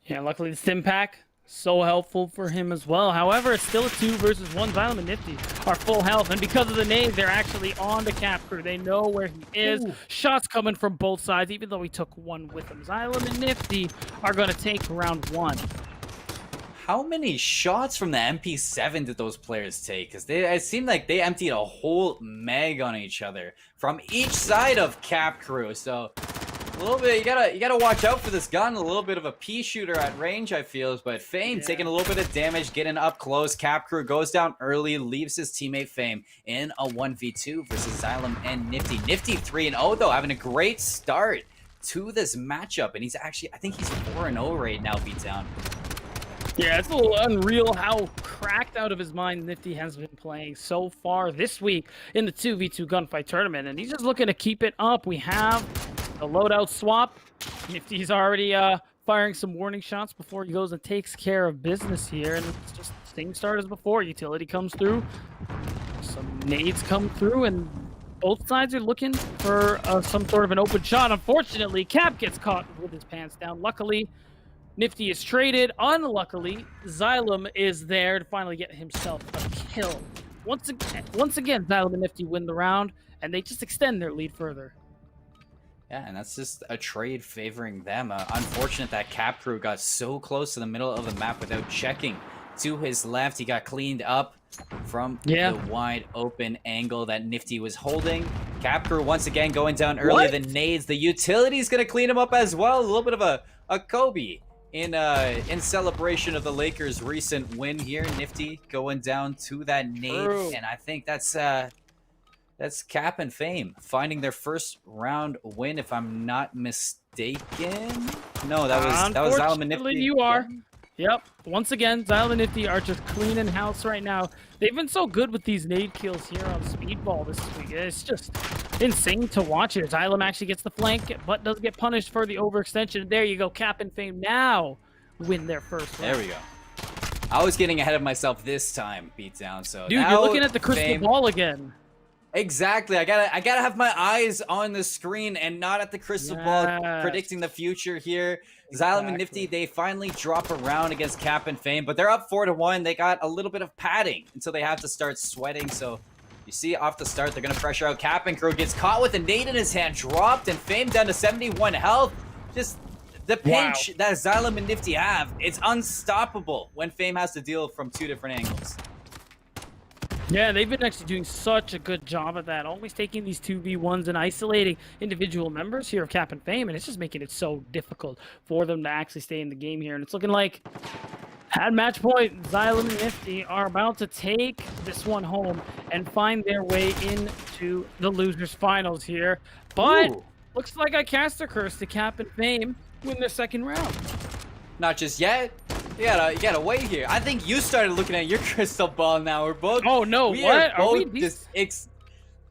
Yeah, luckily the stim pack, so helpful for him as well. However, it's still a 2 versus 1. Xylem and Nifty are full health, and because of the nade, they're actually on the Cap crew. They know where he is. Ooh. Shots coming from both sides, even though he took one with him. Xylem and Nifty are going to take round 1. How many shots from the MP7 did those players take? Because it seemed like they emptied a whole mag on each other from each side of Cap crew. So a little bit, you gotta watch out for this gun. A little bit of a pea shooter at range, I feel. But Fame taking a little bit of damage, getting up close. Cap crew goes down early, leaves his teammate Fame in a 1v2 versus Xylem and Nifty. Nifty 3-0 though, having a great start to this matchup, and he's actually, I think he's 4-0 right now, beatdown. Yeah, it's a little unreal how cracked out of his mind Nifty has been playing so far this week in the 2v2 Gunfight Tournament, and he's just looking to keep it up. We have the loadout swap. Nifty's already firing some warning shots before he goes and takes care of business here, and it's just same start as before. Utility comes through, some nades come through, and both sides are looking for some sort of an open shot. Unfortunately, Cap gets caught with his pants down. Luckily, Nifty is traded. Unluckily, Xylem is there to finally get himself a kill. Once again, Xylem and Nifty win the round, and they just extend their lead further. Yeah, and that's just a trade favoring them. Unfortunate that Cap crew got so close to the middle of the map without checking to his left. He got cleaned up from the wide open angle that Nifty was holding. Cap crew once again going down early. The nades, the utility's going to clean him up as well. A little bit of a Kobe in celebration of the Lakers' recent win here. Nifty going down to that nade, and I think that's Cap and Fame finding their first round win, if I'm not mistaken. No, that was Xylem and Nifty. You are. Yep. Once again, Xylem and Nifty are just cleaning house right now. They've been so good with these nade kills here on Speedball this week. It's just insane to watch here. Xylem actually gets the flank, but does get punished for the overextension. There you go. Cap and Fame now win their first round. There we go. I was getting ahead of myself this time, beatdown. So dude, you're looking at the crystal ball again. Exactly. I gotta have my eyes on the screen and not at the crystal ball, predicting the future here. Xylem and Nifty, they finally drop a round against Cap and Fame, but they're up 4-1. They got a little bit of padding until they have to start sweating. So you see off the start, they're gonna pressure out. Cap and crew gets caught with a nade in his hand, dropped, and Fame down to 71 health. Just the pinch that Xylem and Nifty have, it's unstoppable when Fame has to deal from 2 different angles. Yeah, they've been actually doing such a good job at that, always taking these 2v1s and isolating individual members here of Cap and Fame, and it's just making it so difficult for them to actually stay in the game here. And it's looking like at match point, Xylem and Nifty are about to take this one home and find their way into the losers finals here. But looks like I cast a curse to Cap and Fame win their second round. Not just yet. You gotta wait here. I think you started looking at your crystal ball now. We're both. Oh no! What?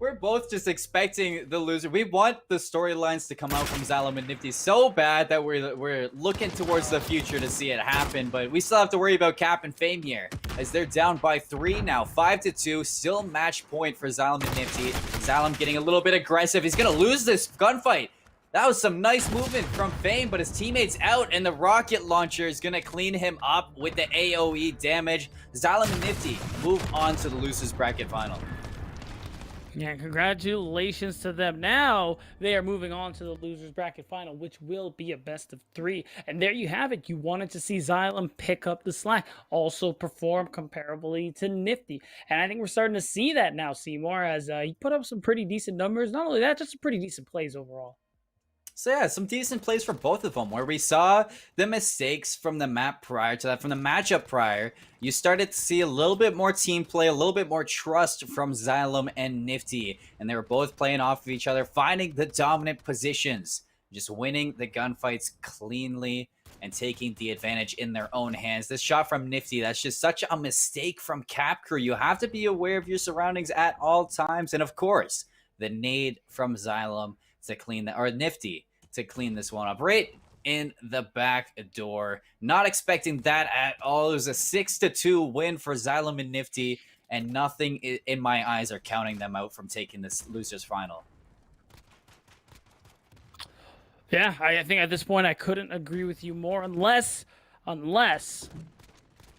We're both just expecting the loser. We want the storylines to come out from Xylem and Nifty so bad that we're looking towards the future to see it happen. But we still have to worry about Cap and Fame here, as they're down by 3 now, 5-2. Still match point for Xylem and Nifty. Xylem getting a little bit aggressive. He's gonna lose this gunfight. That was some nice movement from Fame, but his teammate's out, and the rocket launcher is going to clean him up with the AoE damage. Xylem and Nifty move on to the losers bracket final. Yeah, congratulations to them. Now they are moving on to the losers bracket final, which will be a best of 3. And there you have it. You wanted to see Xylem pick up the slack, also perform comparably to Nifty. And I think we're starting to see that now, Seymour, as he put up some pretty decent numbers. Not only that, just some pretty decent plays overall. So yeah, some decent plays for both of them, where we saw the mistakes from the map prior to that, from the matchup prior. You started to see a little bit more team play, a little bit more trust from Xylem and Nifty, and they were both playing off of each other, finding the dominant positions, just winning the gunfights cleanly and taking the advantage in their own hands. This shot from Nifty, that's just such a mistake from Cap Crew. You have to be aware of your surroundings at all times, and of course, the nade from Xylem to clean that, or Nifty to clean this one up right in the back door. Not expecting that at all. It was a 6-2 win for Xylem and Nifty, and nothing in my eyes are counting them out from taking this losers final. Yeah, I think at this point I couldn't agree with you more, unless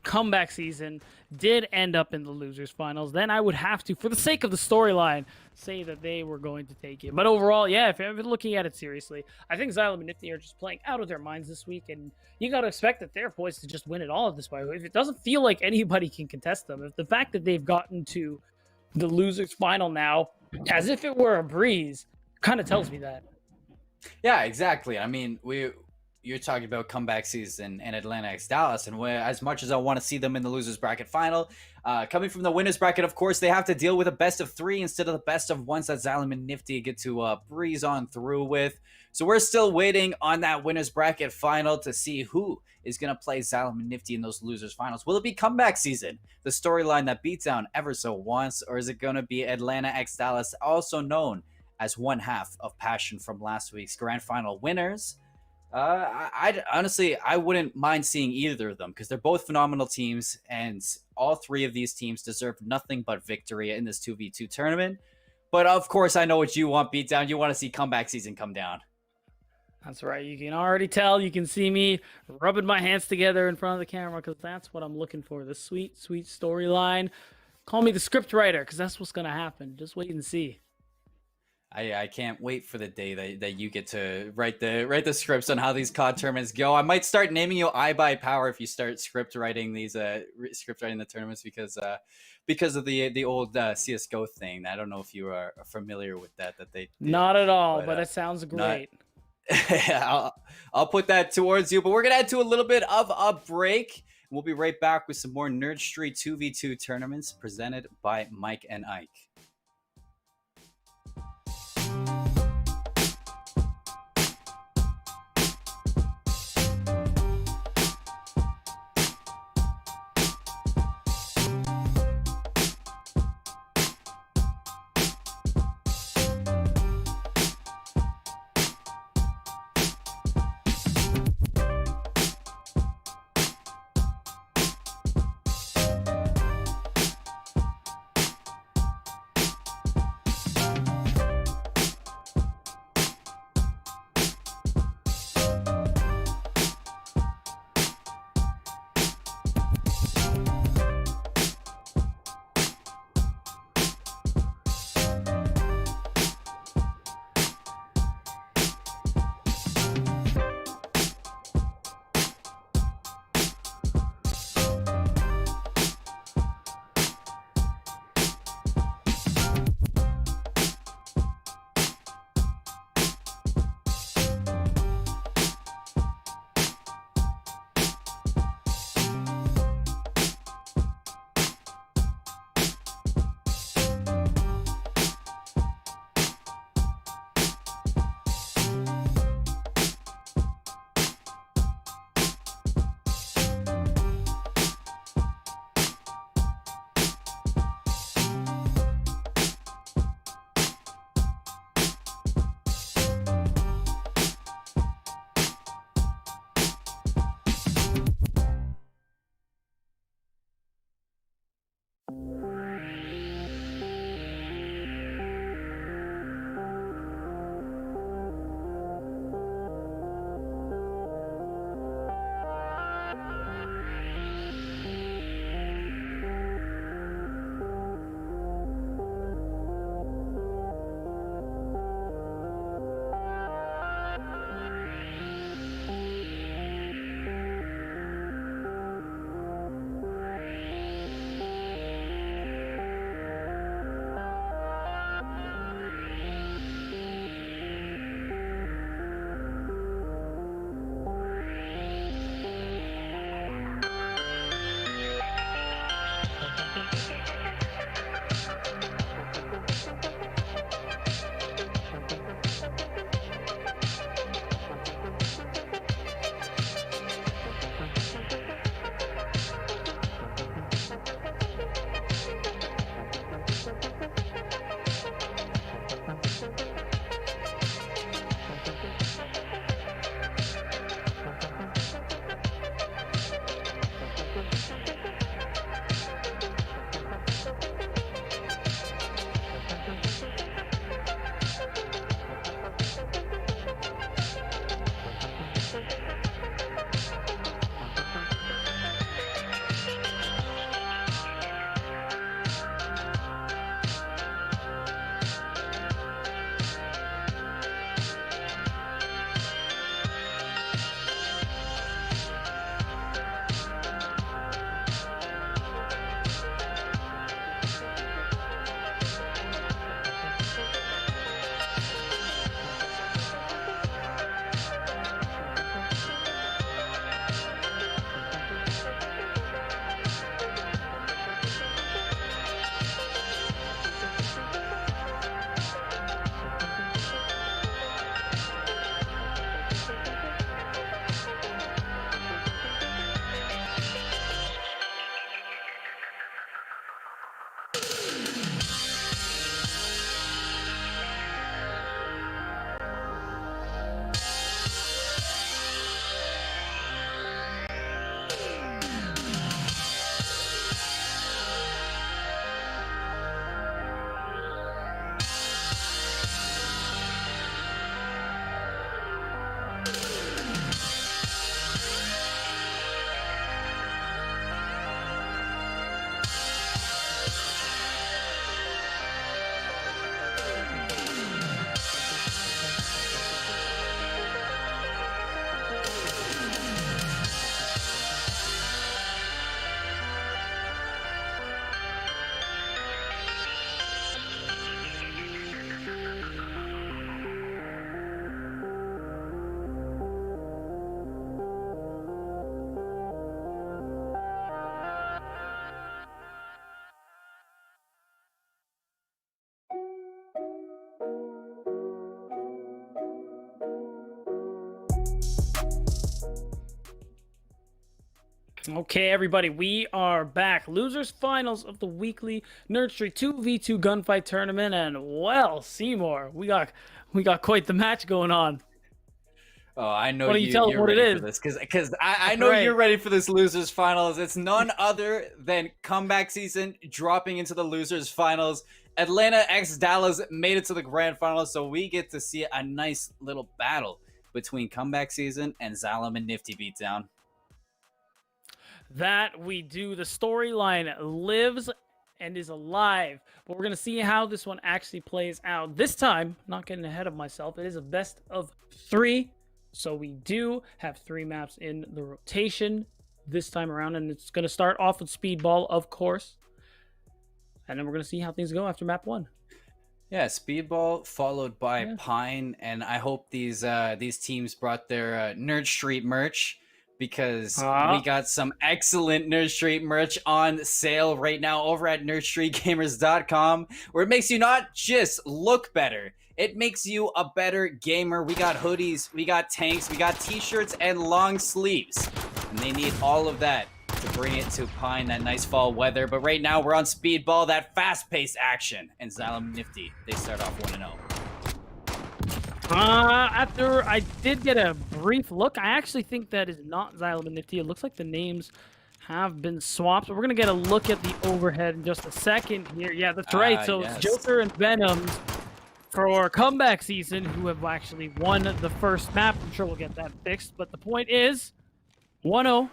comeback season did end up in the losers finals. Then I would have to, for the sake of the storyline, say that they were going to take it. But overall, yeah, if you're looking at it seriously, I think Xylem and Nifty are just playing out of their minds this week, and you got to expect that they're poised to just win it all at this point. If it doesn't feel like anybody can contest them, if the fact that they've gotten to the losers final now as if it were a breeze kind of tells me that. Yeah, exactly. I mean, you're talking about comeback season and Atlanta X Dallas, and as much as I want to see them in the losers bracket final, coming from the winners bracket, of course, they have to deal with a best of 3 instead of the best of 1s that Xylem and Nifty get to breeze on through with. So we're still waiting on that winners bracket final to see who is going to play Xylem and Nifty in those losers finals. Will it be comeback season, the storyline that Beatdown ever so wants, or is it going to be Atlanta X Dallas, also known as one half of Passion from last week's grand final winners? I honestly, I wouldn't mind seeing either of them, because they're both phenomenal teams, and all 3 of these teams deserve nothing but victory in this 2v2 tournament. But of course, I know what you want, Beatdown. You want to see comeback season come down. That's right. You can already tell. You can see me rubbing my hands together in front of the camera, because that's what I'm looking for. The sweet, sweet storyline. Call me the script writer, because that's what's going to happen. Just wait and see. I can't wait for the day that you get to write the scripts on how these COD tournaments go. I might start naming you I Buy Power if you start script writing the tournaments, because of the old CS:GO thing. I don't know if you are familiar with that they did. Not at all, but it sounds great. I'll put that towards you, but we're gonna head to a little bit of a break. We'll be right back with some more Nerd Street 2v2 tournaments presented by Mike and Ike. Okay, everybody, we are back. Losers finals of the weekly Nerd Street 2v2 gunfight tournament, and well, Seymour, we got quite the match going on. Oh, I know Why don't you tell them you're what it ready for is? this because I That's know right. you're ready for this losers finals. It's none other than comeback season dropping into the losers finals. Atlanta x Dallas made it to the grand finals, so we get to see a nice little battle between comeback season and Xylem and Nifty Beatdown. That we do. The storyline lives and is alive, but we're gonna see how this one actually plays out. This time, not getting ahead of myself, it is a best of 3. So we do have 3 maps in the rotation this time around, and it's going to start off with Speedball, of course. And then we're going to see how things go after map 1. Yeah, Speedball followed by Pine, and I hope these teams brought their Nerd Street merch because we got some excellent Nerd Street merch on sale right now over at nerdstreetgamers.com, where it makes you not just look better, it makes you a better gamer. We got hoodies, we got tanks, we got t-shirts and long sleeves, and they need all of that to bring it to Pine, that nice fall weather. But right now we're on Speedball, that fast-paced action, and Xylem Nifty, they start off 1-0. After I did get a brief look, I actually think that is not Xylem and Nifty. It looks like the names have been swapped. But we're going to get a look at the overhead in just a second here. Yeah, that's right. So yes. It's Joker and Venoms for comeback season who have actually won the first map. I'm sure we'll get that fixed. But the point is, 1-0,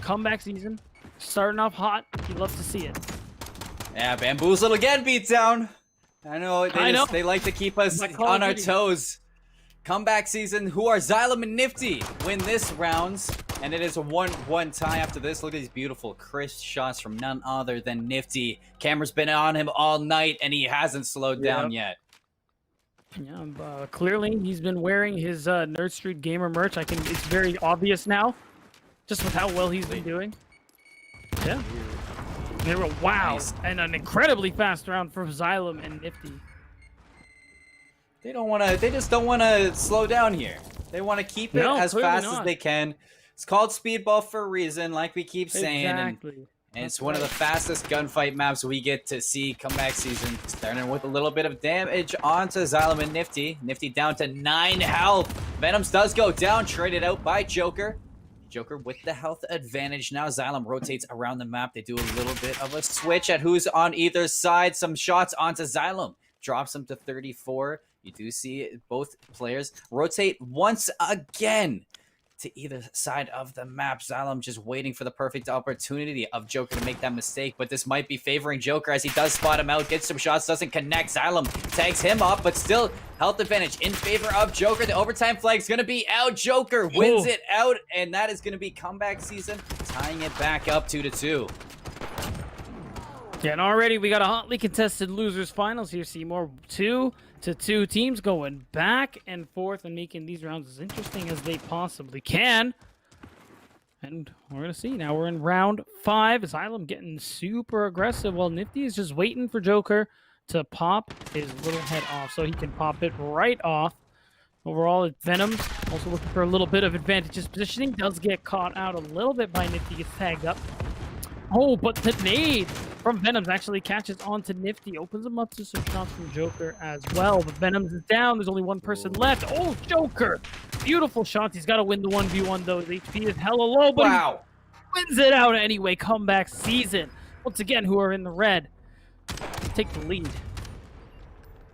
comeback season, starting off hot. You'd love to see it. Yeah, bamboozled again, Beatdown. I know they like to keep us on our toes. Comeback season, who are Xylem and Nifty win this rounds, and it is a 1-1 tie after this. Look at these beautiful crisp shots from none other than Nifty. Camera's been on him all night, and he hasn't slowed down yet. Yeah, clearly he's been wearing his Nerd Street Gamer merch. It's very obvious now, just with how well he's been doing. Yeah. Wow, nice. And an incredibly fast round for Xylem and Nifty. They just don't want to slow down here. They want to keep it as fast as they can. It's called Speedball for a reason, like we keep saying. Exactly. And it's one of the fastest gunfight maps we get to see comeback season. Starting with a little bit of damage onto Xylem and Nifty. Nifty down to 9 health. Venoms does go down, traded out by Joker. Joker with the health advantage. Now Xylem rotates around the map. They do a little bit of a switch at who's on either side. Some shots onto Xylem. Drops him to 34. You do see both players rotate once again to either side of the map. Xylem just waiting for the perfect opportunity of Joker to make that mistake, but this might be favoring Joker as he does spot him out, gets some shots, doesn't connect. Xylem tags him up, but still health advantage in favor of Joker. The overtime flag is going to be out. Joker wins it out, and that is going to be comeback season, tying it back up 2-2. Yeah, and already we got a hotly contested losers finals here, Seymour. 2-2 teams going back and forth and making these rounds as interesting as they possibly can. And we're going to see. Now we're in round 5. Xylem getting super aggressive while Nifty is just waiting for Joker to pop his little head off so he can pop it right off. Overall, it's Venoms also looking for a little bit of advantageous positioning. Does get caught out a little bit by Nifty, gets tagged up. Oh, but the nade from Venoms actually catches on to Nifty. Opens him up to some shots from Joker as well. But Venoms is down. There's only one person left. Oh, Joker. Beautiful shots. He's got to win the 1v1, though. His HP is hella low, but he wins it out anyway. Comeback season. Once again, who are in the red take the lead.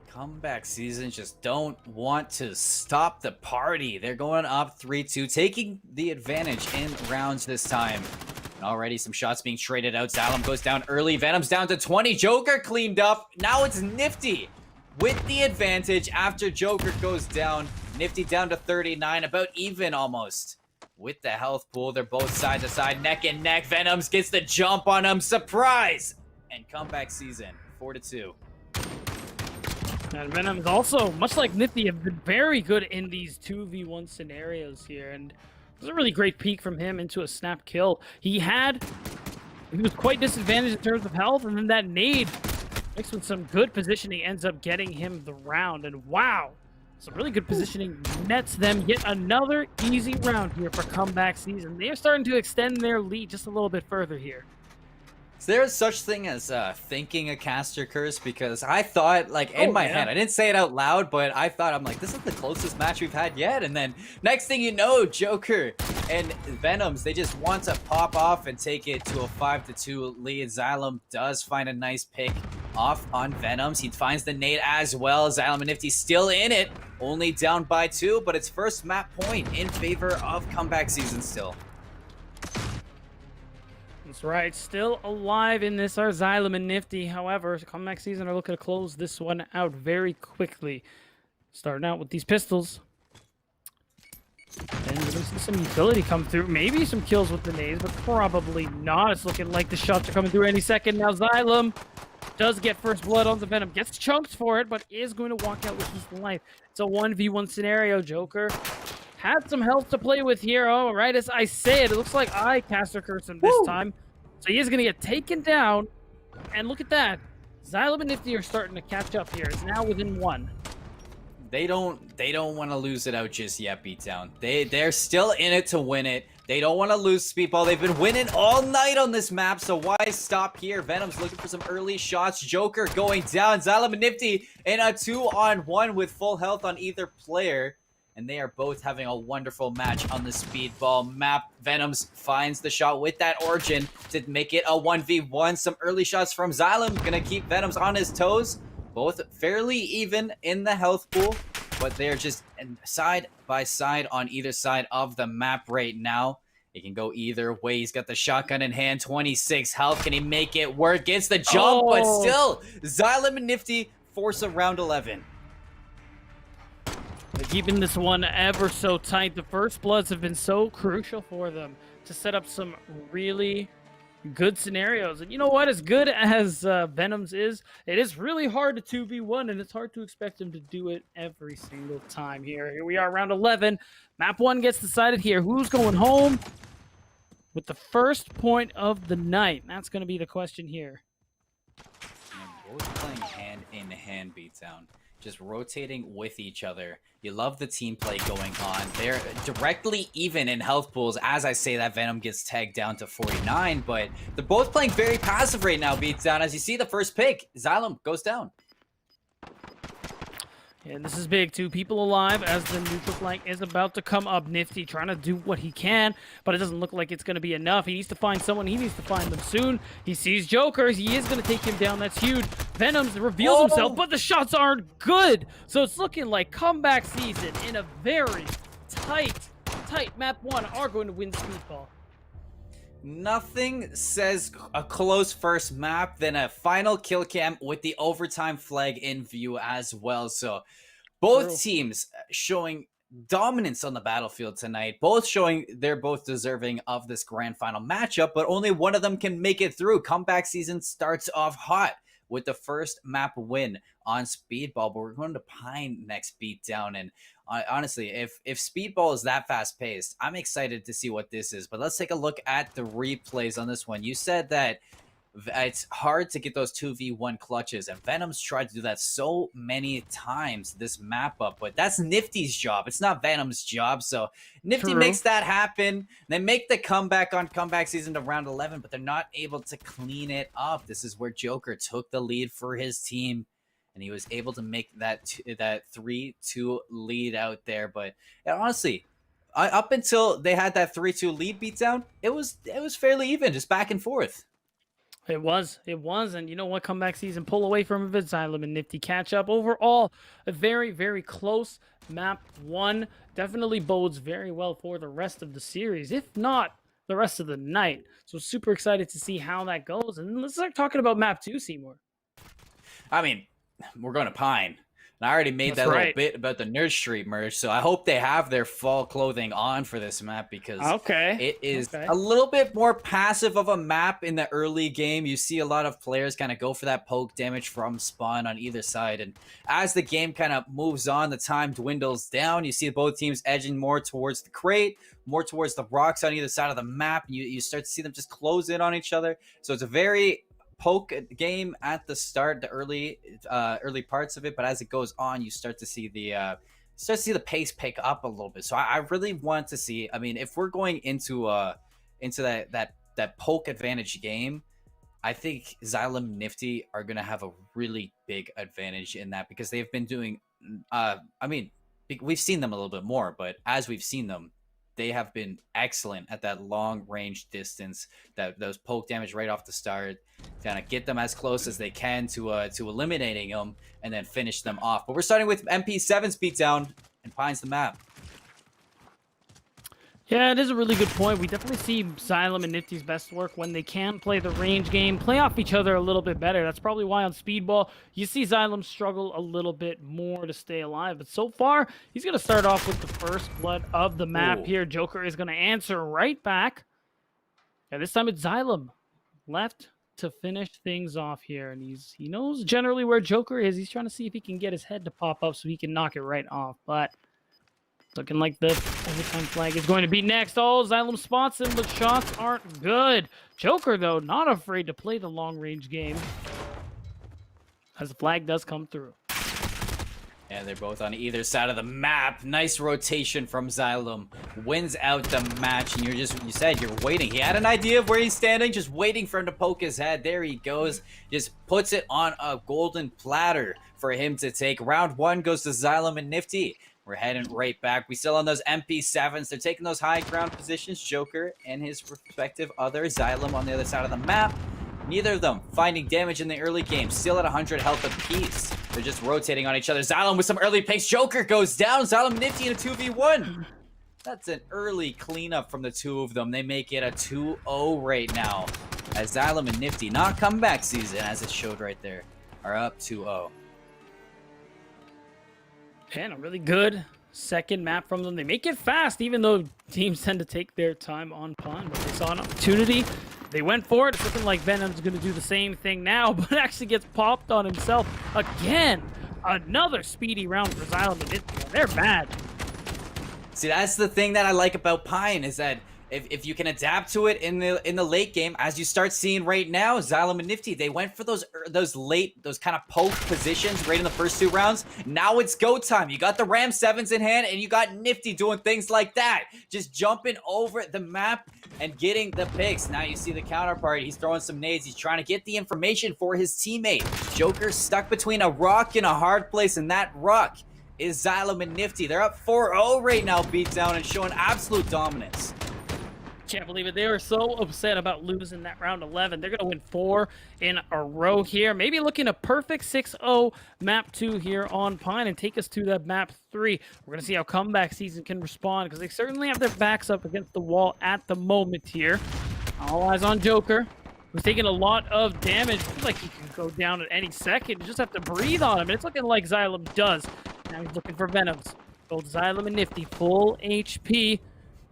Comeback season just don't want to stop the party. They're going up 3-2, taking the advantage in rounds this time. Already some shots being traded out. Xylem goes down early. Venom's down to 20. Joker cleaned up. Now it's Nifty with the advantage after Joker goes down. Nifty down to 39, about even almost. With the health pool, they're both side to side, neck and neck. Venoms gets the jump on him. Surprise! And comeback season, 4-2. And Venoms also, much like Nifty, have been very good in these 2v1 scenarios here. And it was a really great peek from him into a snap kill. He was quite disadvantaged in terms of health, and then that nade mixed with some good positioning ends up getting him the round. And wow, Some really good positioning nets them yet another easy round here for comeback season. They are starting to extend their lead just a little bit further here. Is there such thing as thinking a caster curse? Because I thought, like, in my head, I didn't say it out loud, but I thought, I'm like, this is the closest match we've had yet. And then next thing you know, Joker and Venoms, they just want to pop off and take it to a 5-2 lead. Xylem does find a nice pick off on Venoms. He finds the nade as well. Xylem and Nifty still in it, only down by 2, but it's first map point in favor of comeback season still. That's right, still alive in this are Xylem and Nifty. However, comeback season are looking to close this one out very quickly. Starting out with these pistols. And we're gonna see some utility come through. Maybe some kills with the nades, but probably not. It's looking like the shots are coming through any second. Now Xylem does get first blood on the Venom. Gets chunked for it, but is going to walk out with his life. It's a 1v1 scenario. Joker had some health to play with here. Oh, right as I say it, it looks like I caster curse him this time. So he is going to get taken down. And look at that. Xylem and Nifty are starting to catch up here. It's now within 1. They don't want to lose it out just yet, Beatdown. They're still in it to win it. They don't want to lose Speedball. They've been winning all night on this map, so why stop here? Venom's looking for some early shots. Joker going down. Xylem and Nifty in a 2-on-1 with full health on either player. And they are both having a wonderful match on the Speedball map. Venoms finds the shot with that Origin to make it a 1v1. Some early shots from Xylem. Gonna keep Venoms on his toes. Both fairly even in the health pool, but they're just side by side on either side of the map right now. It can go either way. He's got the shotgun in hand, 26 health. Can he make it work? Gets the jump, but still, Xylem and Nifty force a round 11. They're keeping this one ever so tight. The first bloods have been so crucial for them to set up some really good scenarios. And you know what? As good as Venoms is, it is really hard to 2v1, and it's hard to expect him to do it every single time here. Here we are, round 11. Map 1 gets decided here. Who's going home with the first point of the night? That's going to be the question here. And both playing hand in hand, Beatdown. Just rotating with each other. You love the team play going on. They're directly even in health pools. As I say, that Venom gets tagged down to 49, but they're both playing very passive right now, Beatdown. As you see the first pick, Xylem goes down. And this is big. 2 people alive as the neutral flank is about to come up. Nifty trying to do what he can, but it doesn't look like it's going to be enough. He needs to find someone. He needs to find them soon. He sees Jokers. He is going to take him down. That's huge. Venoms reveals himself, but the shots aren't good. So it's looking like comeback season in a very tight map 1 are going to win Speedball. Nothing says a close first map than a final kill cam with the overtime flag in view as well. So both teams showing dominance on the battlefield tonight, both showing they're both deserving of this grand final matchup, but only one of them can make it through. Comeback season starts off hot with the first map win on Speedball, but we're going to Pine next, Beatdown. And honestly, if Speedball is that fast paced, I'm excited to see what this is. But let's take a look at the replays on this one. You said that it's hard to get those 2v1 clutches, and Venom's tried to do that so many times this map up, but that's Nifty's job. It's not Venom's job. So Nifty makes that happen. They make the comeback on comeback season to round 11, but they're not able to clean it up. This is where Joker took the lead for his team, and he was able to make that 3-2 lead out there. But honestly, up until they had that 3-2 lead Beatdown, it was fairly even, just back and forth. It was, and you know what? Comeback season, pull away from it. Xylem and Nifty catch up. Overall, a very, very close map 1. Definitely bodes very well for the rest of the series, if not the rest of the night. So super excited to see how that goes. And let's start talking about map 2, Seymour. I mean, we're going to Pine. And I already made that little bit about the Nerd Street merch, so I hope they have their fall clothing on for this map, because it is a little bit more passive of a map in the early game. You see a lot of players kind of go for that poke damage from spawn on either side, and as the game kind of moves on, the time dwindles down. You see both teams edging more towards the crate, more towards the rocks on either side of the map. You start to see them just close in on each other, so it's a very poke game at the start, the early parts of it, but as it goes on, you start to see the start to see the pace pick up a little bit. So I really want to see. I mean, if we're going into that poke advantage game, I think Xylem and Nifty are gonna have a really big advantage in that because they've been doing. I mean, we've seen them a little bit more, but as we've seen them, they have been excellent at that long range distance, that those poke damage right off the start, kind of get them as close as they can to eliminating them and then finish them off. But we're starting with MP7's beatdown and Pines the map. Yeah, it is a really good point. We definitely see Xylem and Nifty's best work when they can play the range game, play off each other a little bit better. That's probably why on Speedball, you see Xylem struggle a little bit more to stay alive. But so far, he's going to start off with the first blood of the map here. Joker is going to answer right back. And this time it's Xylem left to finish things off here. And he knows generally where Joker is. He's trying to see if he can get his head to pop up so he can knock it right off. But looking like the overtime flag is going to be next. Oh, Xylem spots him, but shots aren't good. Joker, though, not afraid to play the long-range game as the flag does come through. And they're both on either side of the map. Nice rotation from Xylem. Wins out the match, and you said you're waiting. He had an idea of where he's standing, just waiting for him to poke his head. There he goes. Just puts it on a golden platter for him to take. Round one goes to Xylem and Nifty. We're heading right back. We still on those MP7s. They're taking those high ground positions. Joker and his respective other Xylem on the other side of the map. Neither of them finding damage in the early game. Still at 100 health apiece. They're just rotating on each other. Xylem with some early picks. Joker goes down. Xylem Nifty in a 2v1. That's an early cleanup from the two of them. They make it a 2-0 right now. As Xylem and Nifty, not comeback season as it showed right there, are up 2-0. And a really good second map from them. They make it fast, even though teams tend to take their time on pawn. But they saw an opportunity. They went for it. It's looking like Venom's going to do the same thing now, but actually gets popped on himself again. Another speedy round for Xylem and Nifty. They're bad. See, that's the thing that I like about Pine is that if you can adapt to it in the late game, as you start seeing right now, Xylem and Nifty, they went for those kind of poke positions right in the first two rounds. Now it's go time. You got the Ram 7s in hand, and you got Nifty doing things like that, just jumping over the map and getting the picks. Now you see the counterpart. He's throwing some nades. He's trying to get the information for his teammate. Joker's stuck between a rock and a hard place, and that rock is Xylem and Nifty. They're up 4-0 right now, beatdown, and showing absolute dominance. Can't believe it. They were so upset about losing that round 11. They're going to win 4 in a row here. Maybe looking a perfect 6-0 map 2 here on Pine and take us to that map 3. We're going to see how comeback season can respond because they certainly have their backs up against the wall at the moment here. All eyes on Joker, who's taking a lot of damage. Looks like he can go down at any second. You just have to breathe on him. And it's looking like Xylem does. Now he's looking for Venoms. Both Xylem and Nifty, full HP.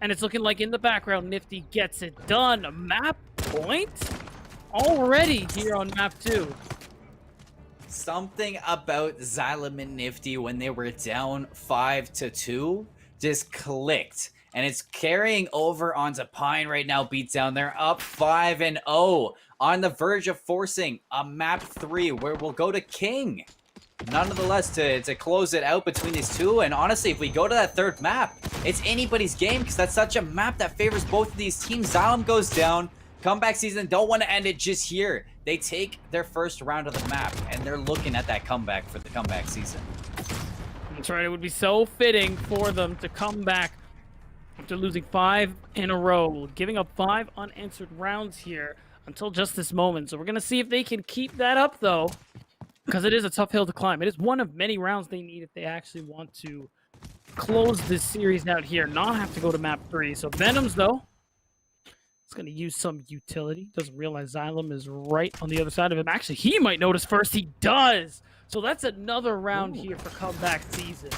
And it's looking like in the background, Nifty gets it done. Map point already here on map 2. Something about Xylem and Nifty when they were down 5-2 just clicked. And it's carrying over onto Pine right now, beatdown. They're up 5-0 on the verge of forcing a map 3 where we'll go to King. Nonetheless, to close it out between these two, and honestly, if we go to that third map, it's anybody's game because that's such a map that favors both of these teams. Xylem goes down. Comeback season, don't want to end it just here. They take their first round of the map, and they're looking at that comeback for the comeback season. That's right. It would be so fitting for them to come back after losing 5 in a row, giving up 5 unanswered rounds here until just this moment. So we're going to see if they can keep that up, though. Because it is a tough hill to climb. It is one of many rounds they need if they actually want to close this series out here, not have to go to map 3. So Venoms, though, is going to use some utility. Doesn't realize Xylem is right on the other side of him. Actually, he might notice first. He does. So that's another round here for comeback season.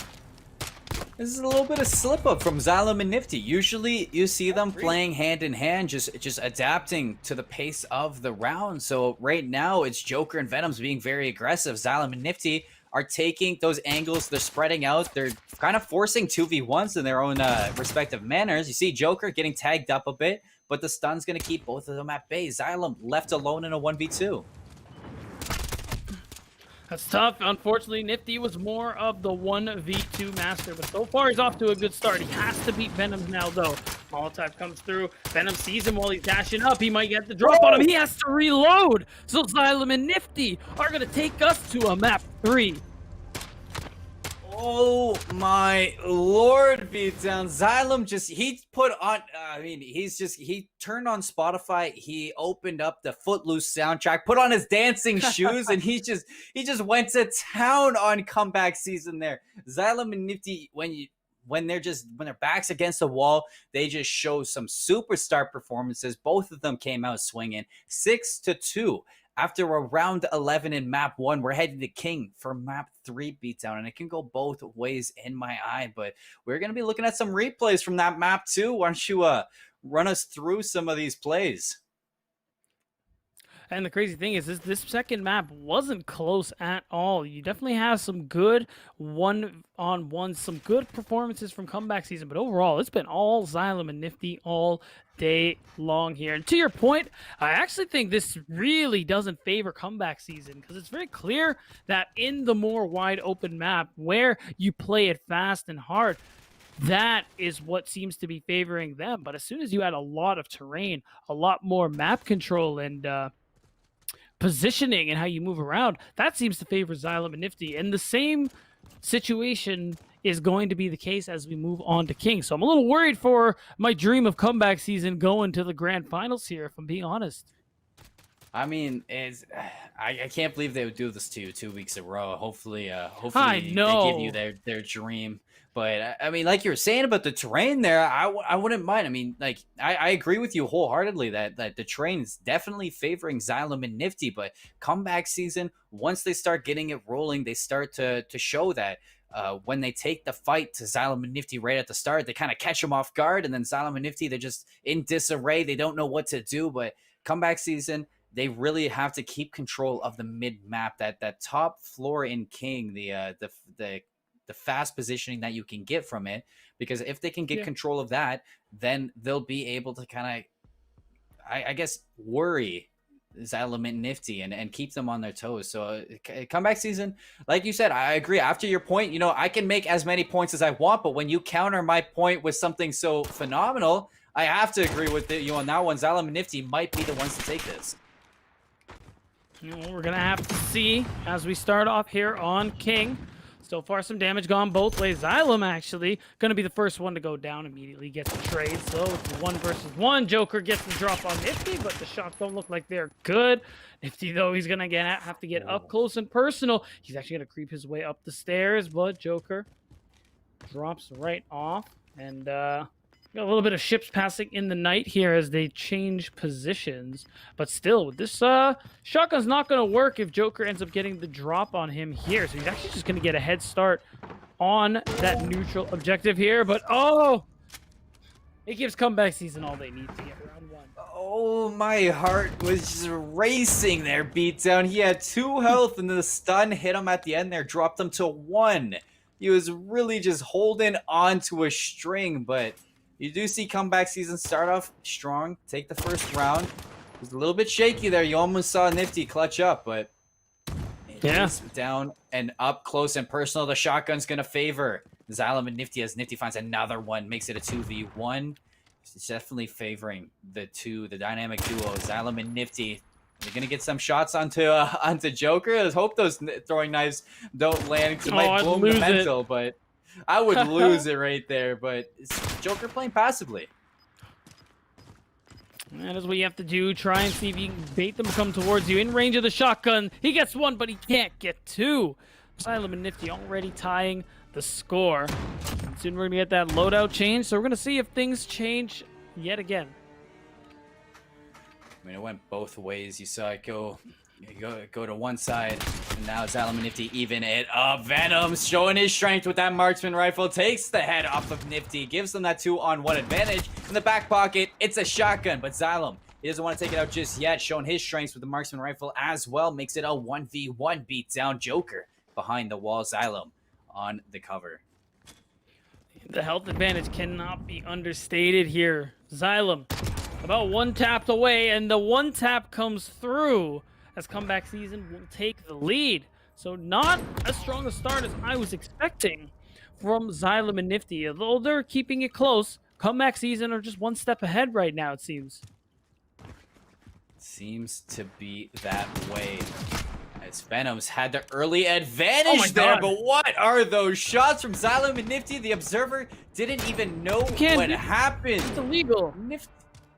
This is a little bit of slip up from Xylem and Nifty. Usually you see them playing hand in hand, just adapting to the pace of the round. So right now it's Joker and Venoms being very aggressive. Xylem and Nifty are taking those angles. They're spreading out. They're kind of forcing 2v1s in their own respective manners. You see Joker getting tagged up a bit, but the stun's going to keep both of them at bay. Xylem left alone in a 1v2. That's tough. Unfortunately, Nifty was more of the 1v2 master, but so far he's off to a good start. He has to beat Venom now, though. Molotov comes through. Venom sees him while he's dashing up. He might get the drop on him. He has to reload. So Xylem and Nifty are going to take us to a map 3. Oh my lord, beatdown. Xylem he put on, he turned on Spotify, he opened up the Footloose soundtrack, put on his dancing shoes, and he just went to town on comeback season there. Xylem and Nifty, when their backs against the wall, they just show some superstar performances. Both of them came out swinging 6-2. After a round 11 in map 1, we're heading to King for map 3 beatdown, and it can go both ways in my eye, but we're going to be looking at some replays from that map too. Why don't you run us through some of these plays? And the crazy thing is, this second map wasn't close at all. You definitely have some good one-on-one, some good performances from comeback season, but overall, it's been all Xylem and Nifty all day long here. And to your point, I actually think this really doesn't favor comeback season, because it's very clear that in the more wide open map where you play it fast and hard, that is what seems to be favoring them. But as soon as you add a lot of terrain, a lot more map control, and positioning and how you move around, that seems to favor Xylem and Nifty. And the same situation is going to be the case as we move on to King. So I'm a little worried for my dream of comeback season going to the grand finals here, if I'm being honest. I mean, I can't believe they would do this to you 2 weeks in a row. Hopefully I know. they give you their dream. But I mean, like you were saying about the terrain there, I wouldn't mind. I mean, like I agree with you wholeheartedly that the terrain is definitely favoring Xylem and Nifty. But comeback season, once they start getting it rolling, they start to show that when they take the fight to Xylem and Nifty right at the start, they kind of catch them off guard, and then Xylem and Nifty, they're just in disarray. They don't know what to do. But comeback season, they really have to keep control of the mid map, that top floor in King, the fast positioning that you can get from it, because if they can get control of that, then they'll be able to kind of, I guess, worry Xylem and Nifty and keep them on their toes. So comeback season, like you said, I agree. After your point, I can make as many points as I want, but when you counter my point with something so phenomenal, I have to agree with you on that one. Xylem and Nifty might be the ones to take this. We're going to have to see as we start off here on King. So far, some damage gone both ways. Xylem actually going to be the first one to go down. Immediately gets a trade. So it's 1 versus 1. Joker gets the drop on Nifty, but the shots don't look like they're good. Nifty, though, he's going to have to get up close and personal. He's actually going to creep his way up the stairs, but Joker drops right off. And got a little bit of ships passing in the night here as they change positions. But still, with this shotgun's not going to work if Joker ends up getting the drop on him here. So he's actually just going to get a head start on that neutral objective here. But, it gives comeback season all they need to get round 1. Oh, my heart was just racing there, beatdown. He had 2 health, and the stun hit him at the end there, dropped him to 1. He was really just holding on to a string, but you do see comeback season start off strong, take the first round. It was a little bit shaky there. You almost saw Nifty clutch up, but it is down and up close and personal. The shotgun's going to favor Xylem and Nifty as Nifty finds another one, makes it a 2v1. It's definitely favoring the dynamic duo, Xylem and Nifty. They're going to get some shots onto Joker. Let's hope those throwing knives don't land, because it might bloom the mental, but I would lose it right there. But it's Joker playing passively. That is what you have to do. Try and see if you can bait them come towards you. In range of the shotgun. He gets 1, but he can't get 2. Xylem and Nifty already tying the score. And soon we're going to get that loadout change. So we're going to see if things change yet again. I mean, it went both ways. You saw it go to one side, and now Xylem and Nifty even it up. Venom showing his strength with that marksman rifle, takes the head off of Nifty, gives them that 2-on-1 advantage. In the back pocket, it's a shotgun, but Xylem, he doesn't want to take it out just yet, showing his strengths with the marksman rifle as well, makes it a 1v1 beatdown. Joker behind the wall, Xylem on the cover. The health advantage cannot be understated here. Xylem about 1 tap away, and the 1 tap comes through as comeback season will take the lead. So not as strong a start as I was expecting from Xylem and Nifty. Although they're keeping it close, comeback season are just one step ahead right now, it seems. Seems to be that way. As Venoms had the early advantage there, but what are those shots from Xylem and Nifty? The observer didn't even know what happened. It's illegal.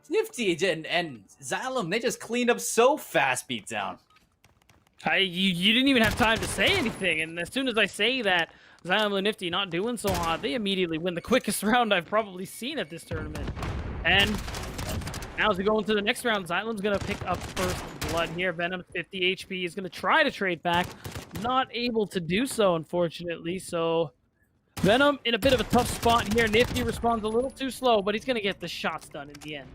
Nifty and Xylem, they just cleaned up so fast, beatdown. You didn't even have time to say anything, and as soon as I say that, Xylem and Nifty not doing so hot, they immediately win the quickest round I've probably seen at this tournament. And now as we go into the next round, Xylem's going to pick up first blood here. Venom, 50 HP, is going to try to trade back. Not able to do so, unfortunately. So Venom in a bit of a tough spot here. Nifty responds a little too slow, but he's going to get the shots done in the end.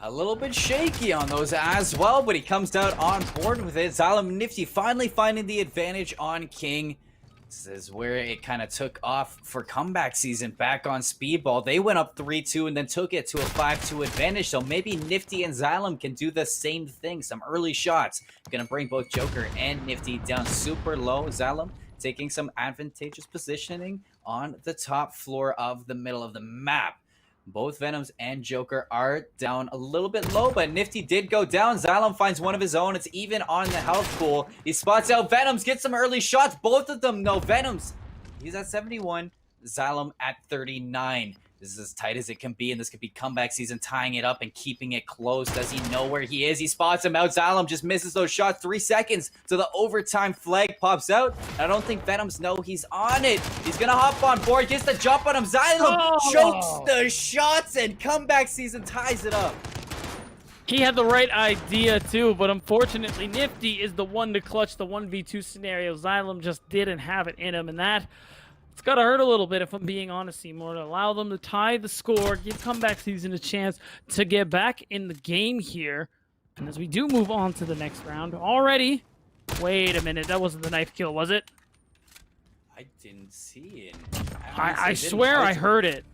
A little bit shaky on those as well, but he comes out on board with it. Xylem and Nifty finally finding the advantage on King. This is where it kind of took off for comeback season back on Speedball. They went up 3-2 and then took it to a 5-2 advantage. So maybe Nifty and Xylem can do the same thing. Some early shots. Gonna bring both Joker and Nifty down super low. Xylem taking some advantageous positioning on the top floor of the middle of the map. Both Venoms and Joker are down a little bit low, but Nifty did go down. Xylem finds one of his own. It's even on the health pool. He spots out Venoms, gets some early shots. Both of them, no. Venoms, he's at 71. Xylem at 39. This is as tight as it can be, and this could be comeback season, tying it up and keeping it close. Does he know where he is? He spots him out. Xylem just misses those shots. 3 seconds till the overtime flag pops out. I don't think Venoms know he's on it. He's going to hop on board, gets the jump on him. Xylem chokes the shots, and comeback season ties it up. He had the right idea, too, but unfortunately, Nifty is the one to clutch the 1v2 scenario. Xylem just didn't have it in him, and that... it's got to hurt a little bit, if I'm being honest, Seymour, to allow them to tie the score, give comeback season a chance to get back in the game here. And as we do move on to the next round, already... wait a minute, that wasn't the knife kill, was it? I didn't see it. I swear I heard it.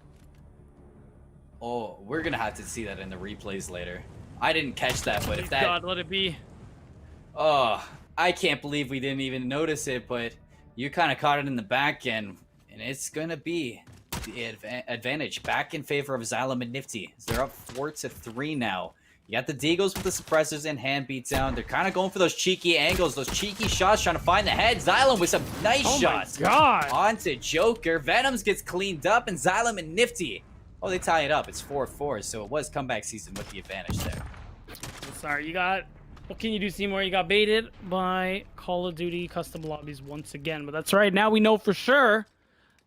Oh, we're going to have to see that in the replays later. I didn't catch that, but if that... God, let it be. Oh, I can't believe we didn't even notice it, but you kind of caught it in the back end. And it's going to be the advantage back in favor of Xylem and Nifty. They're up 4-3 now. You got the Deagles with the suppressors in hand, beat down. They're kind of going for those cheeky angles, those cheeky shots, trying to find the head. Xylem with some nice shots. Oh my God. Onto Joker. Venoms gets cleaned up, and Xylem and Nifty, oh, they tie it up. It's 4-4, so it was comeback season with the advantage there. Sorry, you got... what can you do, Seymour? You got baited by Call of Duty custom lobbies once again. But that's right. Now we know for sure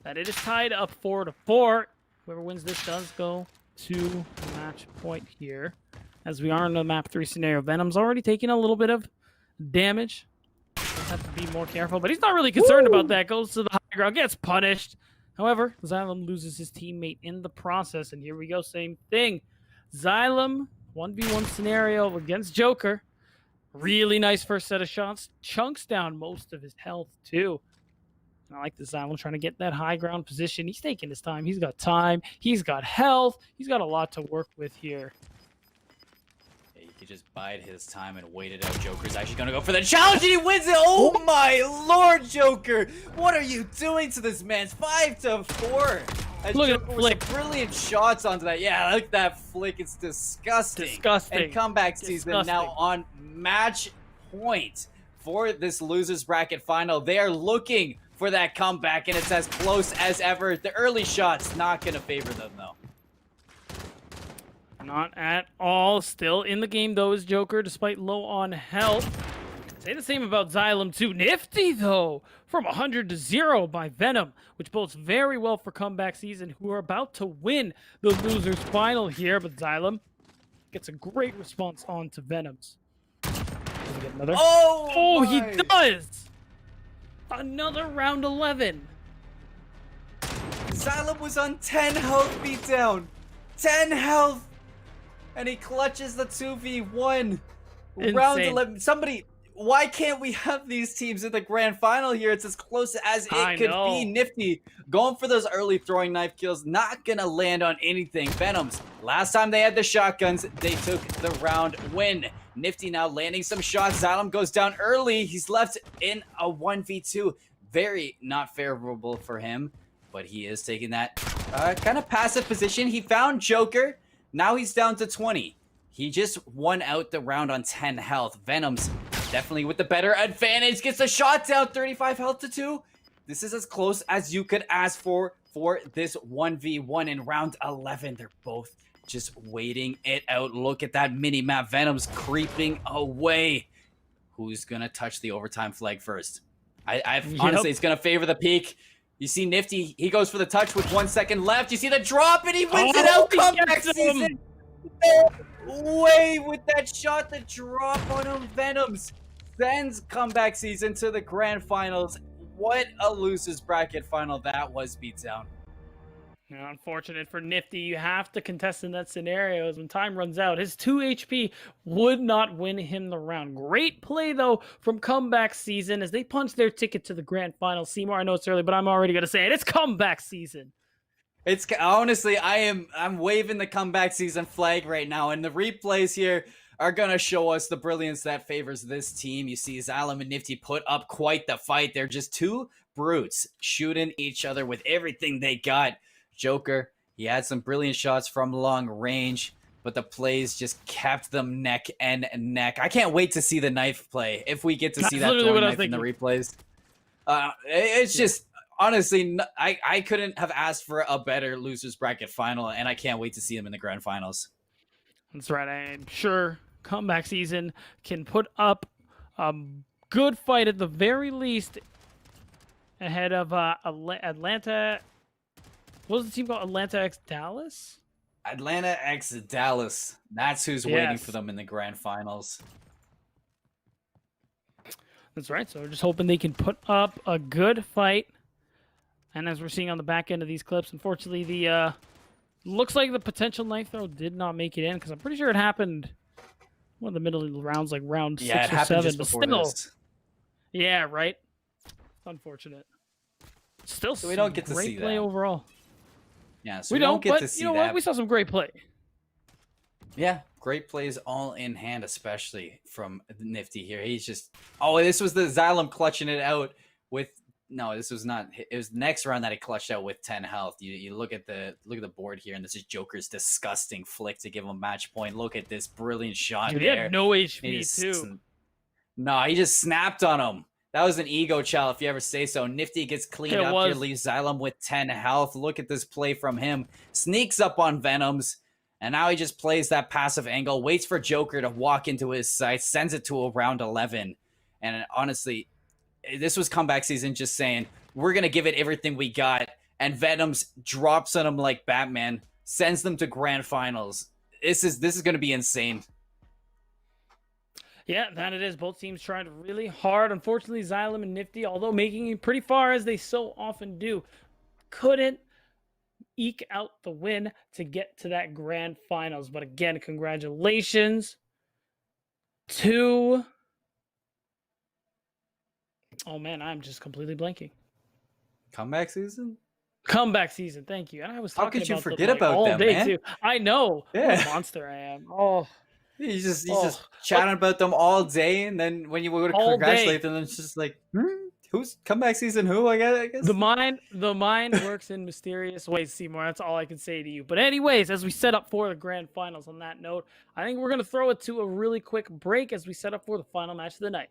that it is tied up 4-4. Whoever wins this does go to match point here. As we are in the map 3 scenario, Venom's already taking a little bit of damage. Just have to be more careful, but he's not really concerned about that. Goes to the high ground, gets punished. However, Xylem loses his teammate in the process, and here we go, same thing. Xylem, 1v1 scenario against Joker. Really nice first set of shots. Chunks down most of his health, too. I like the Xylem trying to get that high ground position. He's taking his time. He's got time. He's got health. He's got a lot to work with here. Yeah, he just bide his time and wait it out. Joker's actually going to go for the challenge, and he wins it. Oh my lord, Joker. What are you doing to this man? It's 5-4. Look at the flick. Brilliant shots onto that. Yeah, look at that flick. It's disgusting. Disgusting. And comeback season now on match point for this losers bracket final. They are looking for that comeback, and it's as close as ever. The early shots not going to favor them, though. Not at all. Still in the game, though, is Joker, despite low on health. Say the same about Xylem, too. Nifty, though, from 100-0 by Venom, which bodes very well for comeback season, who are about to win the losers final here. But Xylem gets a great response on to Venom's. Does he get another? Oh, he does! Another round 11. Xylem was on 10 health beatdown. 10 health. And he clutches the 2v1. Insane. Round 11. Somebody, why can't we have these teams in the grand final here? It's as close as it could be. Nifty going for those early throwing knife kills. Not going to land on anything. Venoms, last time they had the shotguns, they took the round win. Nifty now landing some shots. Xylem goes down early. He's left in a 1v2. Very not favorable for him, but he is taking that kind of passive position. He found Joker. Now he's down to 20. He just won out the round on 10 health. Venom's definitely with the better advantage. Gets a shot down, 35 health to 2. This is as close as you could ask for this 1v1 in round 11. They're both just waiting it out. Look at that mini-map. Venom's creeping away. Who's going to touch the overtime flag first? Honestly, it's going to favor the peak. You see Nifty, he goes for the touch with 1 second left. You see the drop, and he wins it out. Comeback season. No way with that shot. The drop on him. Venoms sends comeback season to the grand finals. What a losers bracket final that was, Beatdown. Unfortunate for Nifty. You have to contest in that scenario as when time runs out. His 2 HP would not win him the round. Great play, though, from comeback season as they punch their ticket to the grand final. Seymour, I know it's early, but I'm already going to say it. It's comeback season. It's honestly, I'm waving the comeback season flag right now, and the replays here are going to show us the brilliance that favors this team. You see Xylem and Nifty put up quite the fight. They're just two brutes shooting each other with everything they got. Joker, he had some brilliant shots from long range, but the plays just kept them neck and neck. I can't wait to see the knife play. If we get to see that throwing knife in the replays. It's just, honestly, I couldn't have asked for a better losers bracket final, and I can't wait to see them in the grand finals. That's right. I'm sure comeback season can put up a good fight at the very least ahead of Atlanta. What was the team called? Atlanta X Dallas? Atlanta X Dallas. That's who's waiting for them in the grand finals. That's right. So we're just hoping they can put up a good fight. And as we're seeing on the back end of these clips, unfortunately, the looks like the potential knife throw did not make it in because I'm pretty sure it happened one of the middle rounds, like round 6 or 7. Just before this. Yeah, right. Unfortunate. Still, so we don't get to see that. Great play overall. Yeah, so we don't get to see that. You know what? We saw some great play. Yeah, great plays all in hand, especially from Nifty here. He's just... Oh, this was the Xylem clutching it out with... No, this was not... It was the next round that he clutched out with 10 health. You look at the board here, and this is Joker's disgusting flick to give him a match point. Look at this brilliant shot there. He had no HP, too. No, he just snapped on him. That was an ego chow, if you ever say so. Nifty gets cleaned up here, leaves Xylem with 10 health. Look at this play from him. Sneaks up on Venoms, and now he just plays that passive angle, waits for Joker to walk into his sights, sends it to a round 11. And honestly, this was comeback season just saying, we're going to give it everything we got. And Venoms drops on him like Batman, sends them to grand finals. This is going to be insane. Yeah, that it is. Both teams tried really hard. Unfortunately, Xylem and Nifty, although making it pretty far as they so often do, couldn't eke out the win to get to that grand finals. But again, congratulations to... Oh man, I'm just completely blanking. Comeback season? Comeback season, thank you. And I was talking How could you about forget them, about all them, day man? too. I know. Yeah. What a monster I am. Oh. He's just chatting about them all day, and then when you go to congratulate them, it's just like, who's comeback season? Who? I guess the mind works in mysterious ways, Seymour. That's all I can say to you. But anyways, as we set up for the grand finals, on that note, I think we're gonna throw it to a really quick break as we set up for the final match of the night.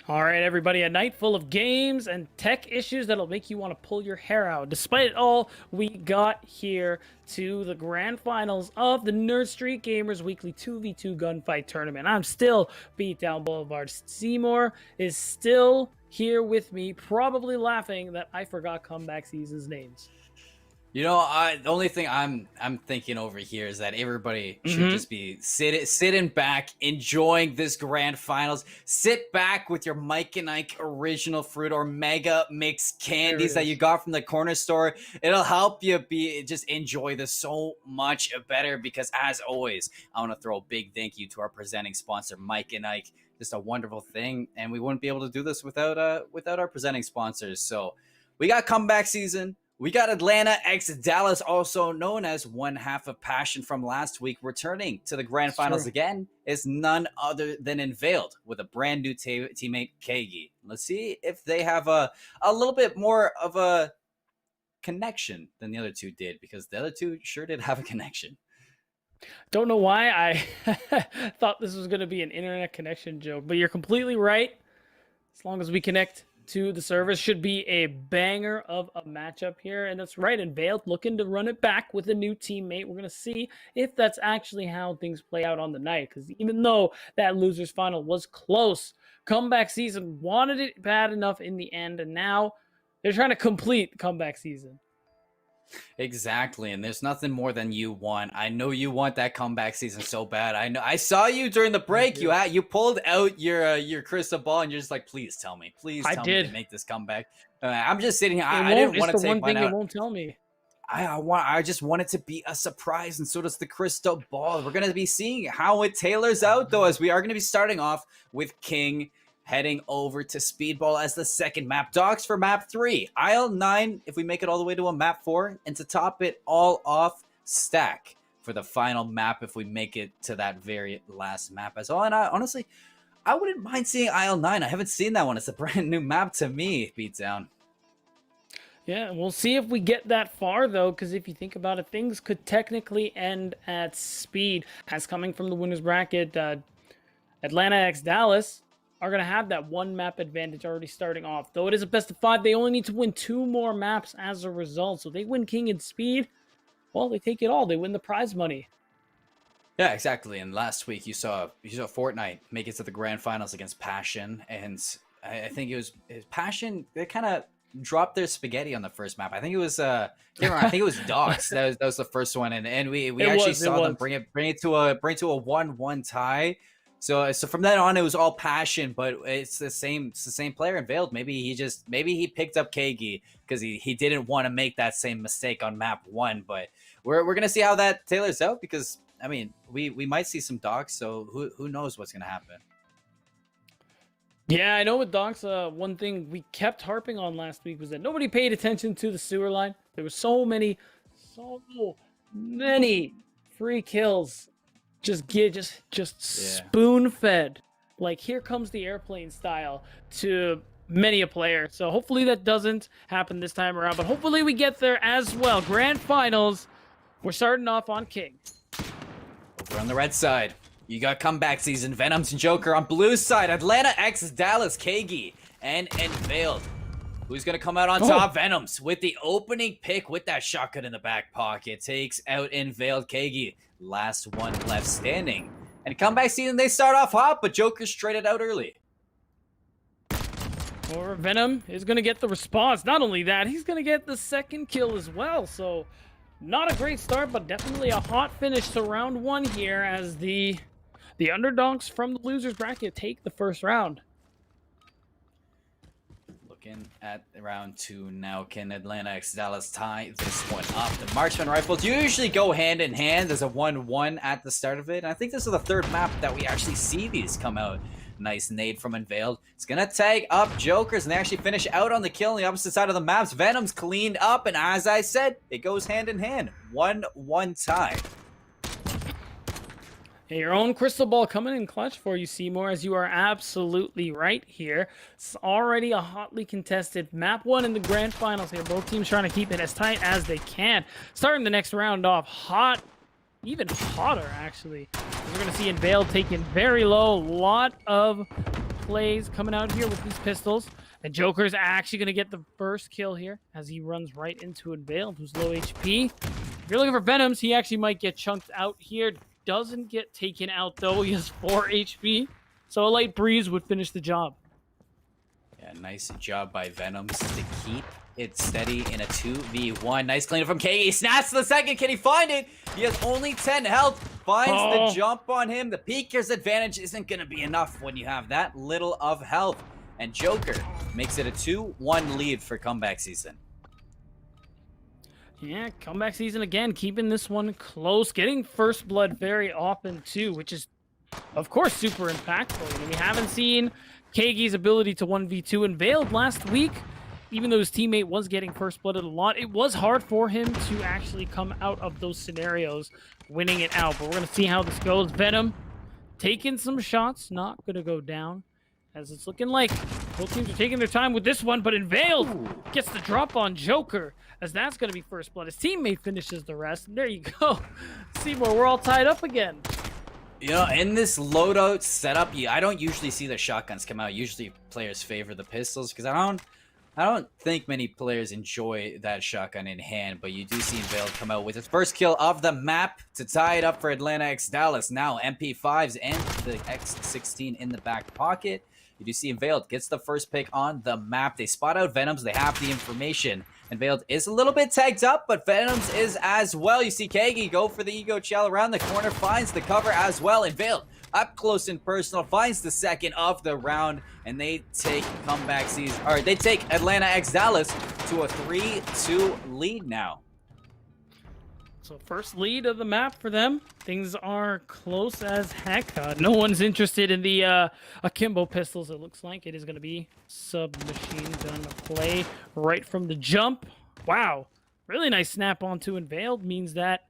All right, everybody, a night full of games and tech issues that'll make you want to pull your hair out. Despite it all, we got here to the grand finals of the Nerd Street Gamers Weekly 2v2 Gunfight Tournament. I'm still Beatdown Boulevard. Seymour is still here with me, probably laughing that I forgot comeback season's names. You know, the only thing I'm thinking over here is that everybody should just be sitting back, enjoying this grand finals. Sit back with your Mike and Ike original fruit or mega mix candies that you got from the corner store. It'll help you just enjoy this so much better, because as always, I want to throw a big thank you to our presenting sponsor, Mike and Ike. Just a wonderful thing, and we wouldn't be able to do this without our presenting sponsors. So we got comeback season. We got Atlanta x Dallas, also known as one half of Passion from last week, returning to the grand finals again. Is none other than Unveiled with a brand new teammate, Kagi. Let's see if they have a little bit more of a connection than the other two did, because the other two sure did have a connection. Don't know why I thought this was going to be an internet connection joke, but you're completely right. As long as we connect to the service, should be a banger of a matchup here. And that's right, and Veiled looking to run it back with a new teammate. We're going to see if that's actually how things play out on the night, because even though that losers final was close, comeback season wanted it bad enough in the end, and now they're trying to complete comeback season. Exactly, and there's nothing more than you want. I know you want that comeback season so bad. I know. I saw you during the break. You pulled out your crystal ball, and you're just like, please tell me to make this comeback. I'm just sitting here. I didn't want to take mine out. It won't tell me. I just want it to be a surprise, and so does the crystal ball. We're gonna be seeing how it tailors out, though, as we are gonna be starting off with King, heading over to Speedball as the second map. Dogs for map 3. Isle 9 if we make it all the way to a map 4. And to top it all off, Stack for the final map if we make it to that very last map as well. And honestly, I wouldn't mind seeing Isle 9. I haven't seen that one. It's a brand new map to me, Beatdown. Yeah, we'll see if we get that far, though, because if you think about it, things could technically end at speed. As coming from the winner's bracket, Atlanta x Dallas are going to have that one map advantage already starting off. Though it is a best of 5, they only need to win 2 more maps as a result. So they win King and Speed, well, they take it all. They win the prize money. Yeah, exactly. And last week you saw Fortnite make it to the grand finals against Passion, and I think it was Passion. They kind of dropped their spaghetti on the first map. I think it was I think it was Dogs. that was the first one, and we actually saw them bring it to a 1-1 tie. So from then on, it was all Passion, but it's the same player in Veiled. Maybe he picked up Kagi because he didn't want to make that same mistake on map 1. But we're gonna see how that tailors out, because I mean we might see some Dogs. So who knows what's gonna happen. Yeah, I know with Dogs, one thing we kept harping on last week was that nobody paid attention to the sewer line. There were so many free kills. Just spoon-fed. Like, here comes the airplane style to many a player. So hopefully that doesn't happen this time around, but hopefully we get there as well. Grand finals. We're starting off on King. Over on the red side, you got comeback season, Venoms and Joker. On blue side, Atlanta x Dallas, Kagi, and Veiled. Who's going to come out on top? Venoms with the opening pick with that shotgun in the back pocket. Takes out Veiled Kagi. Last one left standing. And comeback season, they start off hot, but Joker straight it out early. Or Venom is going to get the response. Not only that, he's going to get the second kill as well. So not a great start, but definitely a hot finish to round 1 here as the underdogs from the losers bracket take the first round. Looking at round 2 now, can Atlanta x Dallas tie this one up? The marksman rifles usually go hand in hand. There's a 1-1 at the start of it, and I think this is the third map that we actually see these come out. Nice nade from Unveiled. It's gonna tag up Jokers, and they actually finish out on the kill on the opposite side of the maps. Venom's cleaned up, and as I said, it goes hand in hand. 1-1 tie. And your own crystal ball coming in clutch for you, Seymour, as you are absolutely right here. It's already a hotly contested map 1 in the grand finals here. Both teams trying to keep it as tight as they can. Starting the next round off hot, even hotter actually. We're going to see Veiled taken very low. A lot of plays coming out here with these pistols. And Joker's actually going to get the first kill here as he runs right into Veiled, who's low HP. If you're looking for Venoms, he actually might get chunked out here. Doesn't get taken out though. He has 4 HP, so a light breeze would finish the job. Yeah, nice job by Venoms to keep it steady in a 2v1. Nice cleanup from Kagi. Snaps to the second. Can he find it? He has only 10 health. Finds the jump on him. The Peeker's advantage isn't going to be enough when you have that little of health. And Joker makes it a 2-1 lead for comeback season. Yeah, comeback season again, keeping this one close, getting first blood very often too, which is, of course, super impactful. And we haven't seen Kagi's ability to 1v2 and Veiled last week. Even though his teammate was getting first blooded a lot, it was hard for him to actually come out of those scenarios, winning it out. But we're going to see how this goes. Venom taking some shots, not going to go down, as it's looking like both teams are taking their time with this one, but Veiled gets the drop on Joker as that's going to be first blood. His teammate finishes the rest, and there you go. Seymour, we're all tied up again. You know, in this loadout setup, I don't usually see the shotguns come out. Usually players favor the pistols because I don't think many players enjoy that shotgun in hand, but you do see Veiled come out with his first kill of the map to tie it up for Atlanta X Dallas. Now MP5s and the X16 in the back pocket. You do see Veiled gets the first pick on the map. They spot out Venoms. They have the information. And Veiled is a little bit tagged up, but Venoms is as well. You see Kagi go for the Ego Shell around the corner, finds the cover as well. And Veiled, up close and personal, finds the second of the round. And they take comeback season, or they take Atlanta X Dallas to a 3-2 lead now. So first lead of the map for them. Things are close as heck. No one's interested in the akimbo pistols. It looks like it is going to be submachine gun play right from the jump. Wow, really nice snap onto Unveiled. Means that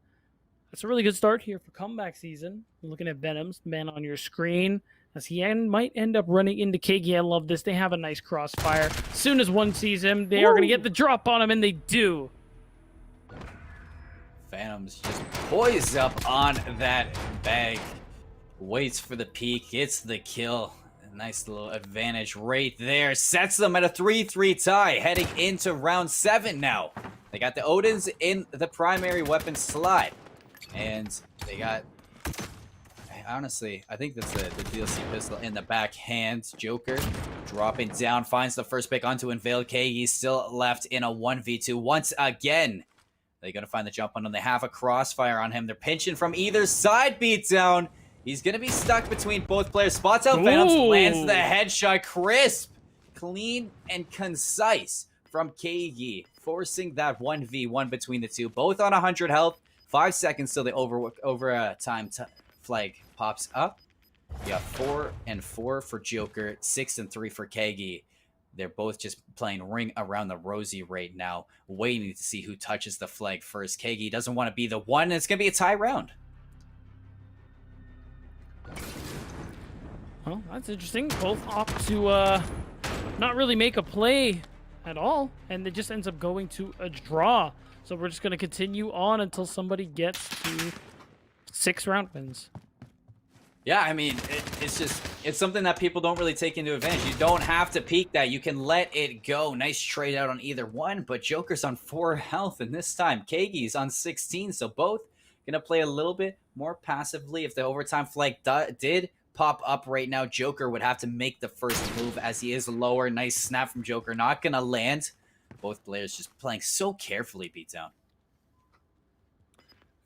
that's a really good start here for comeback season. Looking at Venoms, man on your screen, as he might end up running into Kagi. I love this. They have a nice crossfire. As soon as one sees him, they are going to get the drop on him, and they do. Phantoms just poised up on that bag, waits for the peek, gets the kill. A nice little advantage right there, sets them at a 3-3 tie, heading into round 7 now. They got the Odins in the primary weapon slot, and they got, honestly, I think that's the DLC pistol in the backhand. Joker dropping down, finds the first pick onto Unveiled. Kagi still left in a 1v2 once again. They're going to find the jump on him. They have a crossfire on him. They're pinching from either side. Beatdown. He's going to be stuck between both players. Spots out Venoms. Lands the headshot. Crisp, clean, and concise from Kagi. Forcing that 1v1 between the two. Both on 100 health. 5 seconds till the overtime flag pops up. You got 4 and 4 for Joker. 6 and 3 for Kagi. They're both just playing ring around the rosy right now, waiting to see who touches the flag first. Kagi doesn't want to be the one, and it's going to be a tie round. Well, that's interesting. Both opt to not really make a play at all, and it just ends up going to a draw. So we're just going to continue on until somebody gets to 6 round wins. Yeah, I mean, it's something that people don't really take into advantage. You don't have to peek that. You can let it go. Nice trade out on either one, but Joker's on 4 health, and this time Kagi's on 16, so both going to play a little bit more passively. If the overtime flag did pop up right now, Joker would have to make the first move as he is lower. Nice snap from Joker. Not going to land. Both players just playing so carefully, Beatdown.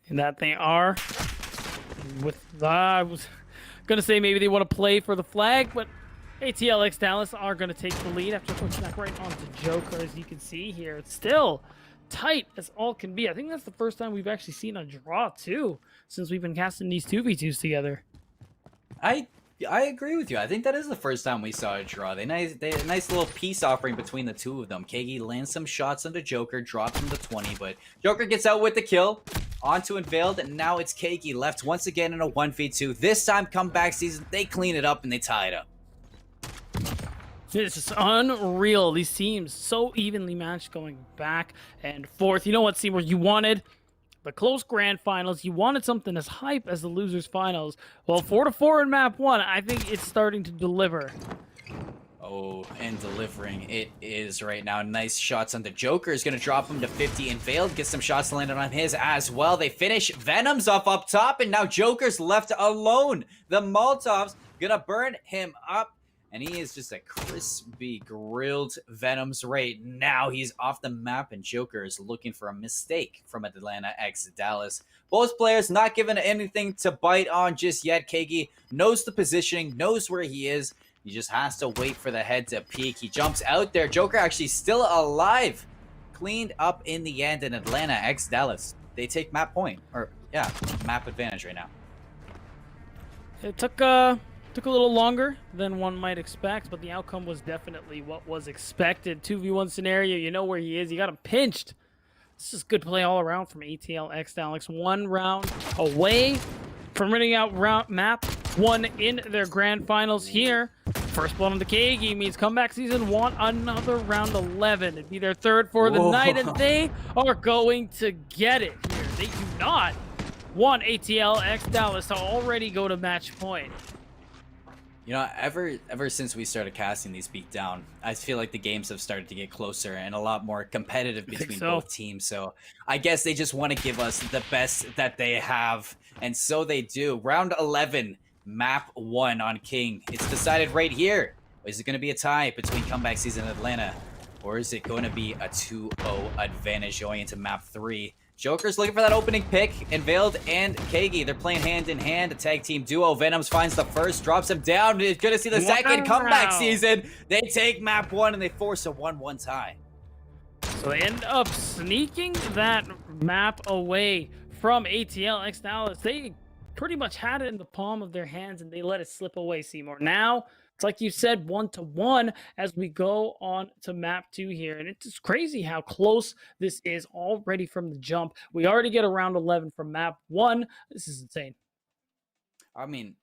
And that they are. With I was gonna say maybe they want to play for the flag, but ATLX Dallas are gonna take the lead after pushing back right onto Joker. As you can see here, it's still tight as all can be. I think that's the first time we've actually seen a draw too since we've been casting these 2v2s together. I agree with you. I think that is the first time we saw a draw. They a nice little peace offering between the two of them. Kagi lands some shots onto Joker, drops him to 20, but Joker gets out with the kill. Onto Unveiled, and now it's Kagi left once again in a 1v2. This time, comeback season, they clean it up and they tie it up. This is unreal. These teams so evenly matched going back and forth. You know what, Seymour, you wanted the close grand finals. You wanted something as hype as the losers finals. Well, 4-4 in map 1, I think it's starting to deliver. Oh, and delivering it is right now. Nice shots on the Joker. Is going to drop him to 50, and Veiled gets some shots landed on his as well. They finish Venom's up top, and now Joker's left alone. The Molotov's going to burn him up, and he is just a crispy grilled Venom's right now. He's off the map, and Joker is looking for a mistake from Atlanta X Dallas. Both players not given anything to bite on just yet. Kagi knows the positioning, knows where he is. He just has to wait for the head to peek. He jumps out there. Joker actually still alive. Cleaned up in the end in Atlanta X Dallas. They take map point. Or, yeah, map advantage right now. It took a little longer than one might expect, but the outcome was definitely what was expected. 2v1 scenario, you know where he is. You got him pinched. This is good play all around from ATL X Dallas. 1 round away from running out map 1 in their grand finals here. First blood on the KG means comeback season want another round 11. It'd be their third for the night, and they are going to get it here. They do not want ATL X Dallas to already go to match point. You know, ever since we started casting these beatdown, I feel like the games have started to get closer and a lot more competitive between both teams. So I guess they just want to give us the best that they have, and so they do. Round 11, map 1 on King. It's decided right here. Is it going to be a tie between Comeback Season and Atlanta, or is it going to be a 2-0 advantage going into map 3? Joker's looking for that opening pick, and Veiled and Kagi, they're playing hand in hand, a tag team duo. Venoms finds the first, drops him down. He's gonna see the second. Comeback Season. They take map 1 and they force a 1-1 tie. So they end up sneaking that map away from ATL X Dallas. They pretty much had it in the palm of their hands and they let it slip away, Seymour. Now, it's like you said, 1-1 as we go on to map 2 here. And it's just crazy how close this is already from the jump. We already get a round 11 from map 1. This is insane. I mean,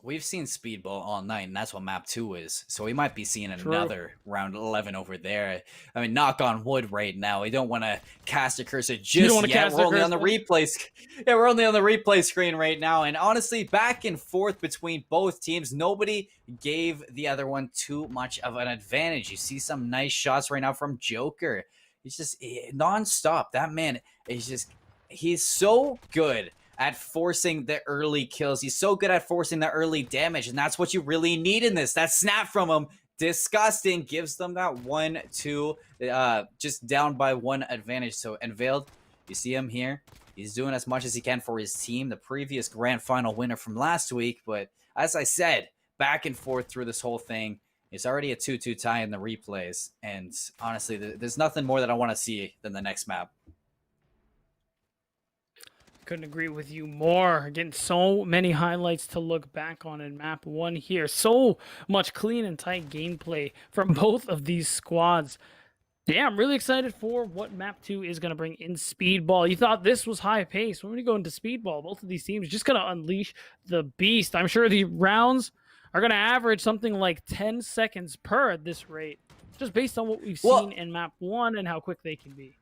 we've seen Speedball all night, and that's what map 2 is. So we might be seeing another round 11 over there. I mean, knock on wood right now. We don't want to cast a cursor just yet. We're only on the replay. Yeah, we're only on the replay screen right now. And honestly, back and forth between both teams, nobody gave the other one too much of an advantage. You see some nice shots right now from Joker. He's just nonstop. That man is just, he's so good at forcing the early kills. He's so good at forcing the early damage, and that's what you really need in this. That snap from him, disgusting, gives them that 1-2, just down by 1 advantage. So, and Veiled, you see him here. He's doing as much as he can for his team, the previous grand final winner from last week. But as I said, back and forth through this whole thing. It's already a 2-2 tie in the replays, and honestly, there's nothing more that I want to see than the next map. Couldn't agree with you more. Again, so many highlights to look back on in map 1 here. So much clean and tight gameplay from both of these squads. Yeah, I'm really excited for what map 2 is going to bring in Speedball. You thought this was high pace. When we go into Speedball, both of these teams just going to unleash the beast. I'm sure the rounds are going to average something like 10 seconds per at this rate, just based on what we've seen in map 1 and how quick they can be.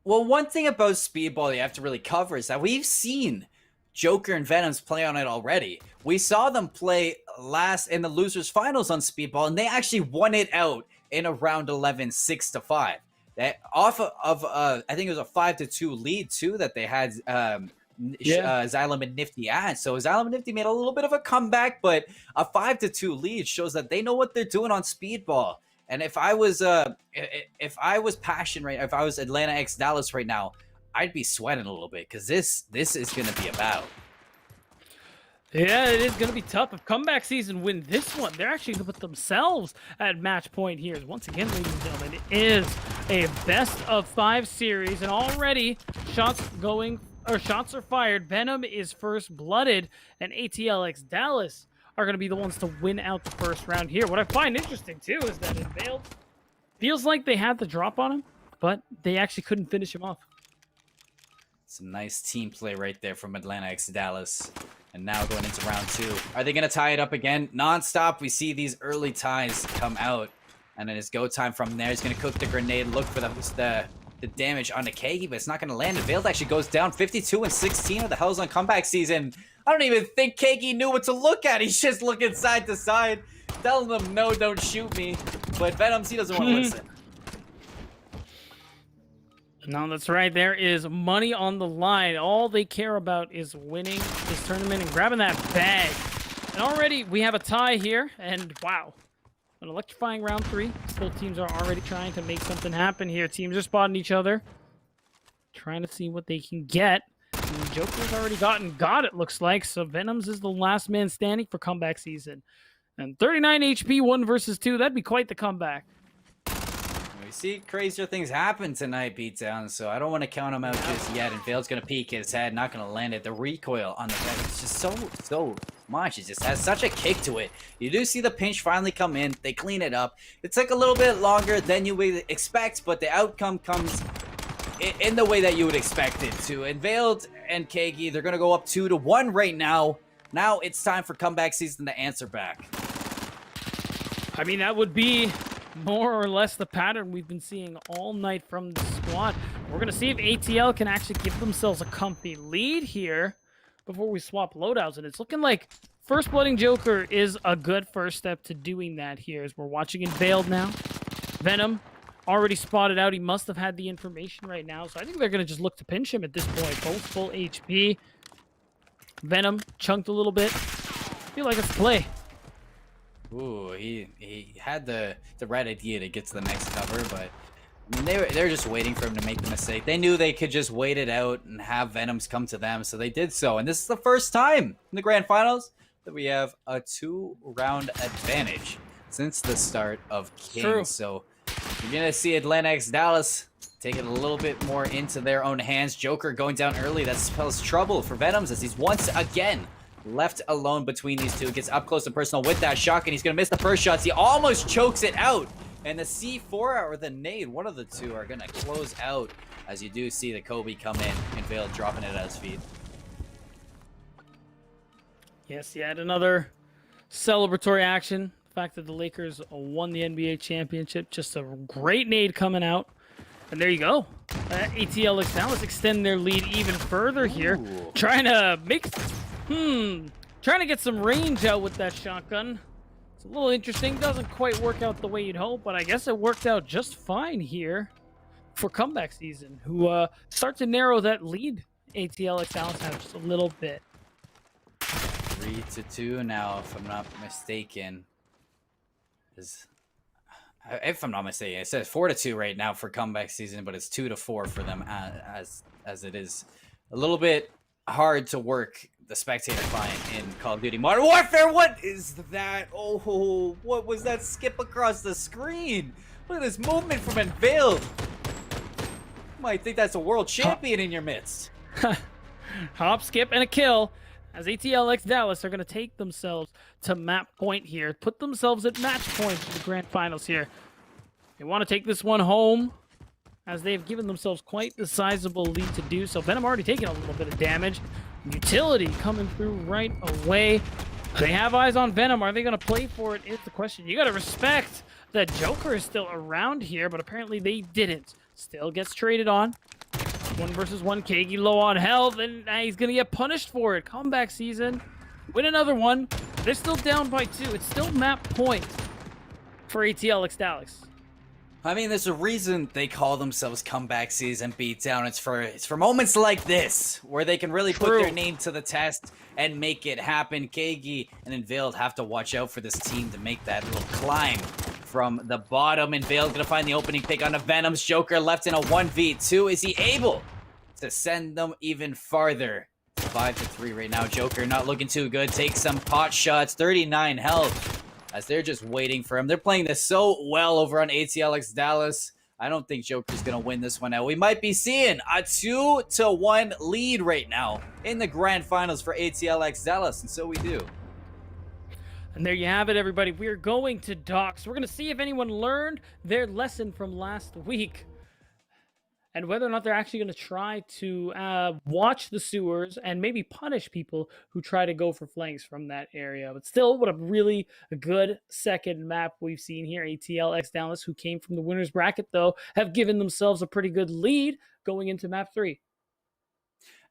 Well, one thing about Speedball you have to really cover is that we've seen Joker and Venoms play on it already. We saw them play last in the losers finals on Speedball, and they actually won it out in a round 11, 6-5. That off of I think it was a 5-2 lead too that they had Xylem and Nifty at. So Xylem and Nifty made a little bit of a comeback, but a 5-2 lead shows that they know what they're doing on Speedball. And if I was Passion right, if I was Atlanta X Dallas right now, I'd be sweating a little bit because this is gonna be a battle. Yeah, it is gonna be tough. If Comeback Season win this one, they're actually gonna put themselves at match point here. Once again, ladies and gentlemen, it is a best of 5 series, and already shots are fired. Venom is first blooded, and ATLX Dallas are going to be the ones to win out the first round here. What I find interesting, too, is that in Veiled, feels like they had the drop on him, but they actually couldn't finish him off. Some nice team play right there from Atlanta X Dallas. And now going into round 2. Are they going to tie it up again? Non-stop, we see these early ties come out. And then it's go time from there. He's going to cook the grenade, look for the damage on the Kagi, but it's not going to land. And Veiled actually goes down 52-16. What the hell's on Comeback Season? I don't even think Kagi knew what to look at. He's just looking side to side, telling them, no, don't shoot me. But Venoms, he doesn't want to listen. No, that's right. There is money on the line. All they care about is winning this tournament and grabbing that bag. And already we have a tie here. And wow, an electrifying round 3. Both teams are already trying to make something happen here. Teams are spotting each other, trying to see what they can get. And Joker's already got it, looks like. So Venoms is the last man standing for Comeback Season. And 39 HP, 1 versus 2. That'd be quite the comeback. We see crazier things happen tonight, Beatdown, so I don't want to count him out just yet. And Veiled's going to peek his head, not going to land it. The recoil on the Venom is just so much. It just has such a kick to it. You do see the pinch finally come in. They clean it up. It took a little bit longer than you would expect, but the outcome comes in the way that you would expect it to. And Veiled and Kagi, they're going to go up 2-1 right now. Now it's time for Comeback Season to answer back. I mean, that would be more or less the pattern we've been seeing all night from the squad. We're going to see if ATL can actually give themselves a comfy lead here before we swap loadouts. And it's looking like First Blooding Joker is a good first step to doing that here, as we're watching Unveiled now. Venom already spotted out. He must have had the information right now. So I think they're going to just look to pinch him at this point. Both full HP. Venom chunked a little bit. I feel like it's play. Ooh, he had the right idea to get to the next cover, but I mean, they were just waiting for him to make the mistake. They knew they could just wait it out and have Venoms come to them, so they did so. And this is the first time in the grand finals that we have a 2-round advantage since the start of King. True. So you're gonna see Atlanta X Dallas take it a little bit more into their own hands. Joker going down early. That spells trouble for Venoms as he's once again left alone between these two. Gets up close and personal with that shotgun. He's gonna miss the first shots. He almost chokes it out. And the C4 or the nade, one of the two, are gonna close out as you do see the Kobe come in and Veil dropping it at his feet. Yes, yet another celebratory action. The fact that the Lakers won the NBA championship. Just a great nade coming out. And there you go. ATL Dallas extend their lead even further here. Ooh. Trying to make... trying to get some range out with that shotgun. It's a little interesting. Doesn't quite work out the way you'd hope, but I guess it worked out just fine here for comeback season, who start to narrow that lead. ATL Dallas has just a little bit. 3-2 now, if I'm not mistaken. If I'm not mistaken, it says 4-2 right now for comeback season, but it's 2-4 for them as it is a little bit hard to work the spectator client in Call of Duty Modern Warfare. What is that? Oh, what was that skip across the screen? Look at this movement from Unveiled. You might think that's a world champion in your midst. Hop, skip, and a kill. As ATL Dallas are going to take themselves to map point here. Put themselves at match point for the grand finals here. They want to take this one home, as they've given themselves quite the sizable lead to do so. Venom already taking a little bit of damage. Utility coming through right away. They have eyes on Venom. Are they going to play for it is the question. You got to respect that Joker is still around here, but apparently they didn't. Still gets traded on. 1 versus 1. Kagi low on health, and he's going to get punished for it. Comeback season. Win another one. They're still down by 2. It's still map point for ATL Dallas. I mean, there's a reason they call themselves comeback season beatdown. It's for moments like this where they can really put their name to the test and make it happen. Kagi and Unveiled have to watch out for this team to make that little climb from the bottom. Unveiled gonna find the opening pick on a Venom's. Joker left in a 1v2. Is he able to send them even farther? 5-3 right now. Joker not looking too good. Takes some pot shots. 39 health. As they're just waiting for him. They're playing this so well over on ATL Dallas. I don't think Joker's going to win this one out. We might be seeing a 2-1 lead right now in the grand finals for ATL Dallas, and so we do. And there you have it, everybody. We're going to docks. We're going to see if anyone learned their lesson from last week, and whether or not they're actually going to try to watch the sewers and maybe punish people who try to go for flanks from that area. But still, what a really good second map we've seen here. ATL Dallas, who came from the winner's bracket, though, have given themselves a pretty good lead going into map 3.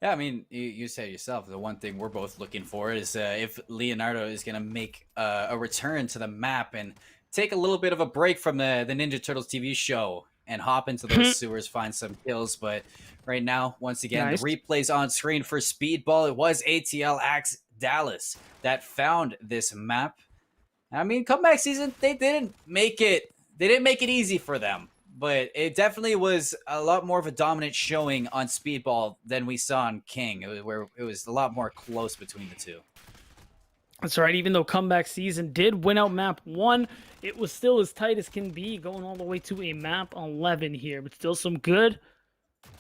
Yeah, I mean, you said yourself, the one thing we're both looking for is if Leonardo is going to make a return to the map and take a little bit of a break from the Ninja Turtles TV show and hop into those sewers, find some kills. But right now, once again, the replay's on screen for Speedball. It was ATL Dallas that found this map. I mean, comeback season, they didn't make it easy for them, but it definitely was a lot more of a dominant showing on Speedball than we saw on King, where it was a lot more close between the two. That's right. Even though comeback season did win out map 1, it was still as tight as can be, going all the way to a map 11 here. But still some good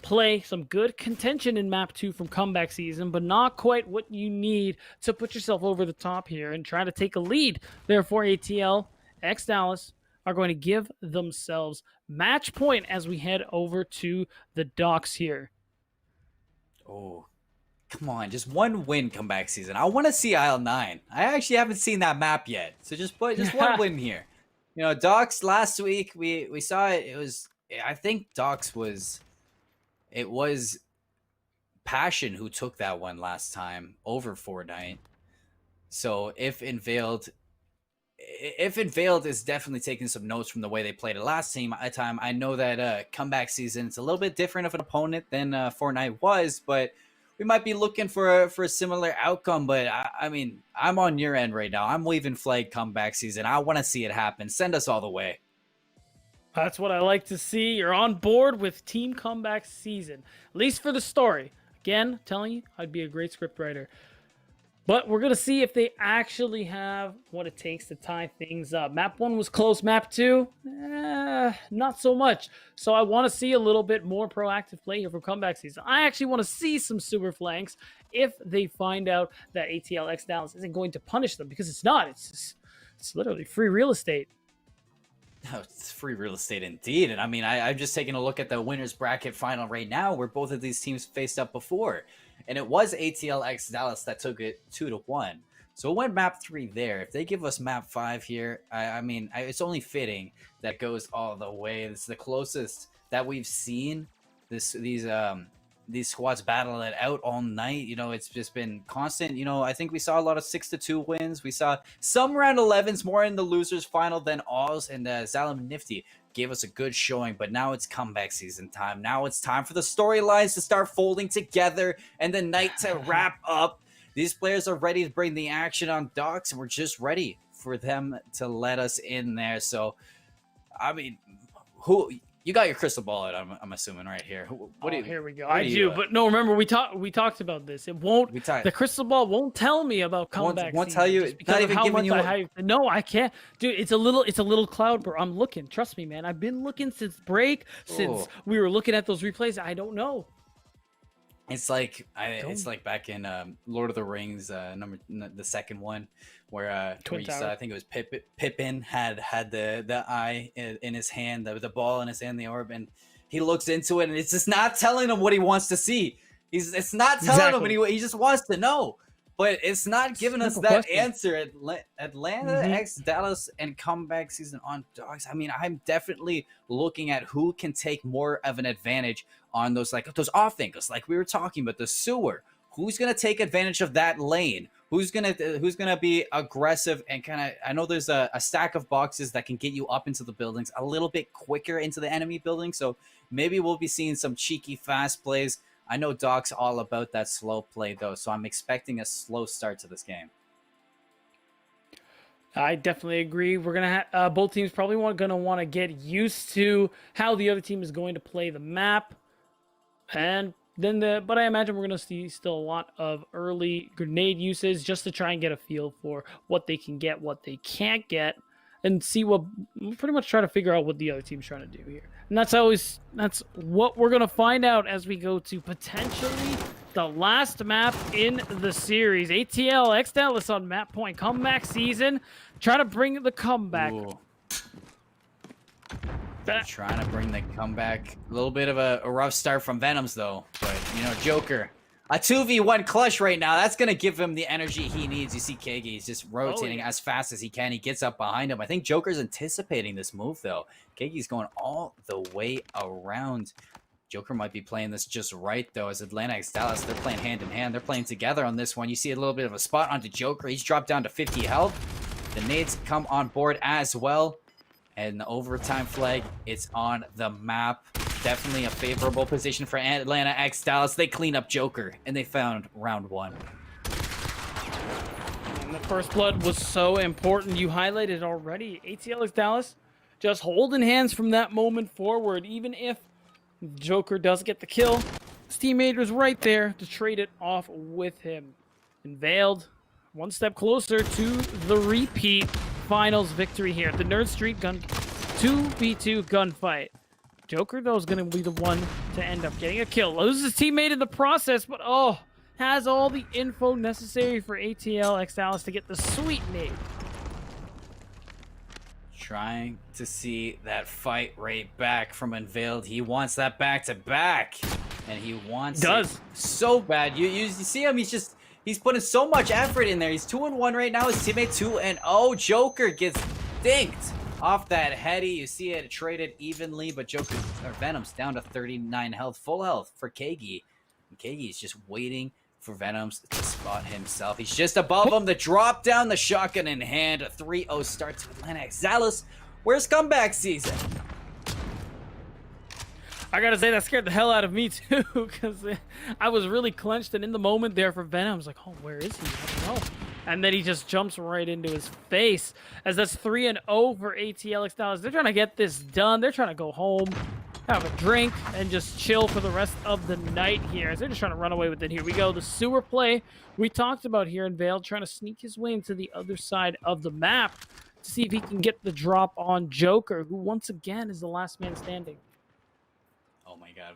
play, some good contention in map 2 from comeback season, but not quite what you need to put yourself over the top here and try to take a lead. Therefore, ATL Dallas are going to give themselves match point as we head over to the docks here. Oh, come on, just one win comeback season. I want to see Isle 9. I actually haven't seen that map yet. So just one win here. You know, Docs last week we saw it. It was, I think it was Passion who took that one last time over Fortnite. So if Unveiled is definitely taking some notes from the way they played it last time, I know that comeback season is a little bit different of an opponent than Fortnite was, but we might be looking for a similar outcome. But I mean, I'm on your end right now. I'm waving flag comeback season. I want to see it happen. Send us all the way. That's what I like to see. You're on board with Team Comeback season, at least for the story. Again, telling you, I'd be a great script writer. But we're going to see if they actually have what it takes to tie things up. Map 1 was close. Map 2, not so much. So I want to see a little bit more proactive play here for comeback season. I actually want to see some super flanks if they find out that ATL X Dallas isn't going to punish them, because it's not. It's literally free real estate. Oh, it's free real estate indeed. And I mean, I'm just taking a look at the winners bracket final right now, where both of these teams faced up before. And it was ATL X Dallas that took it 2-1. So it went map 3 there. If they give us map 5 here, I mean, it's only fitting that it goes all the way. It's the closest that we've seen these squads battle it out all night. You know, it's just been constant. You know, I think we saw a lot of 6-2 wins. We saw some round 11s more in the losers final than alls, and Zalim Nifty gave us a good showing. But now it's comeback season time. Now it's time for the storylines to start folding together and the night to wrap up. These players are ready to bring the action on Docs, and we're just ready for them to let us in there. So, I mean, who... You got your crystal ball out, I'm assuming, right here. What do you, here we go. I do, but no, remember we talked about this. It won't. The crystal ball won't tell me about comeback. Won't tell you. Not even giving you. No, I can't, dude. It's a little cloud, bro. I'm looking. Trust me, man. I've been looking since break. Since we were looking at those replays. I don't know. It's like it's like back in Lord of the Rings, the second one, where you saw, I think it was Pippin had the eye in his hand, the ball in his hand, the orb, and he looks into it, and it's just not telling him what he wants to see. It's not telling him, and he just wants to know. But it's not giving us that answer. Atlanta X Dallas and comeback season on Dogs. I mean, I'm definitely looking at who can take more of an advantage on those off angles, like we were talking about, the sewer. Who's gonna take advantage of that lane? Who's gonna be aggressive and kind of? I know there's a stack of boxes that can get you up into the buildings a little bit quicker into the enemy building. So maybe we'll be seeing some cheeky fast plays. I know Doc's all about that slow play, though, so I'm expecting a slow start to this game. I definitely agree. We're gonna both teams probably gonna want to get used to how the other team is going to play the map, and then but I imagine we're gonna see still a lot of early grenade uses just to try and get a feel for what they can get, what they can't get, and see pretty much try to figure out what the other team's trying to do here. And that's what we're going to find out as we go to potentially the last map in the series. ATL X Dallas on map point. Comeback season. Trying to bring the comeback. Trying to bring the comeback. A little bit of a rough start from Venoms, though. But, you know, Joker. A 2v1 clutch right now. That's going to give him the energy he needs. You see Kagi, he's just rotating as fast as he can. He gets up behind him. I think Joker's anticipating this move, though. Kagi's going all the way around. Joker might be playing this just right, though, as Atlanta X Dallas, they're playing hand in hand. They're playing together on this one. You see a little bit of a spot onto Joker. He's dropped down to 50 health. The nades come on board as well. And the overtime flag, it's on the map. Definitely a favorable position for Atlanta X Dallas. They clean up Joker, and they found round 1. And the first blood was so important. You highlighted already. ATL X Dallas just holding hands from that moment forward. Even if Joker does get the kill, his teammate was right there to trade it off with him. And Veiled, one step closer to the repeat finals victory here at the Nerd Street 2v2 gunfight. Joker, though, is going to be the one to end up getting a kill. Loses his teammate in the process, but has all the info necessary for ATL X Dallas to get the sweet nade. Trying to see that fight right back from Unveiled. He wants that back-to-back, and he wants it so bad. You see him, he's putting so much effort in there. He's 2-1 right now. His teammate 2-0. Joker gets dinked off that heady. You see it traded evenly, but Joker or Venom's down to 39 health, full health for Kagi. And Kagi is just waiting for Venoms to spot himself. He's just above him. The drop down, the shotgun in hand. A 3-0 start to Atlanta Exalis. Where's comeback season? I gotta say, that scared the hell out of me too, because I was really clenched and in the moment there for Venom. I was like, oh, where is he? I don't know. And then he just jumps right into his face, as that's 3-0 for ATL Exalis. They're trying to get this done. They're trying to go home, have a drink, and just chill for the rest of the night here. As they're just trying to run away with it. Here we go. The sewer play we talked about here in Vale, trying to sneak his way into the other side of the map to see if he can get the drop on Joker, who once again is the last man standing. Oh my God,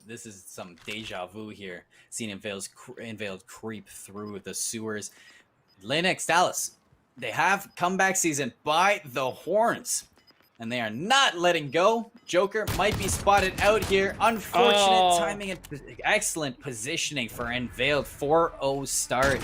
this is some deja vu here. Seeing Inveiled creep through the sewers. Atlanta Exalis, they have comeback season by the horns, and they are not letting go. Joker might be spotted out here. Unfortunate timing and excellent positioning for Unveiled. 4-0 start.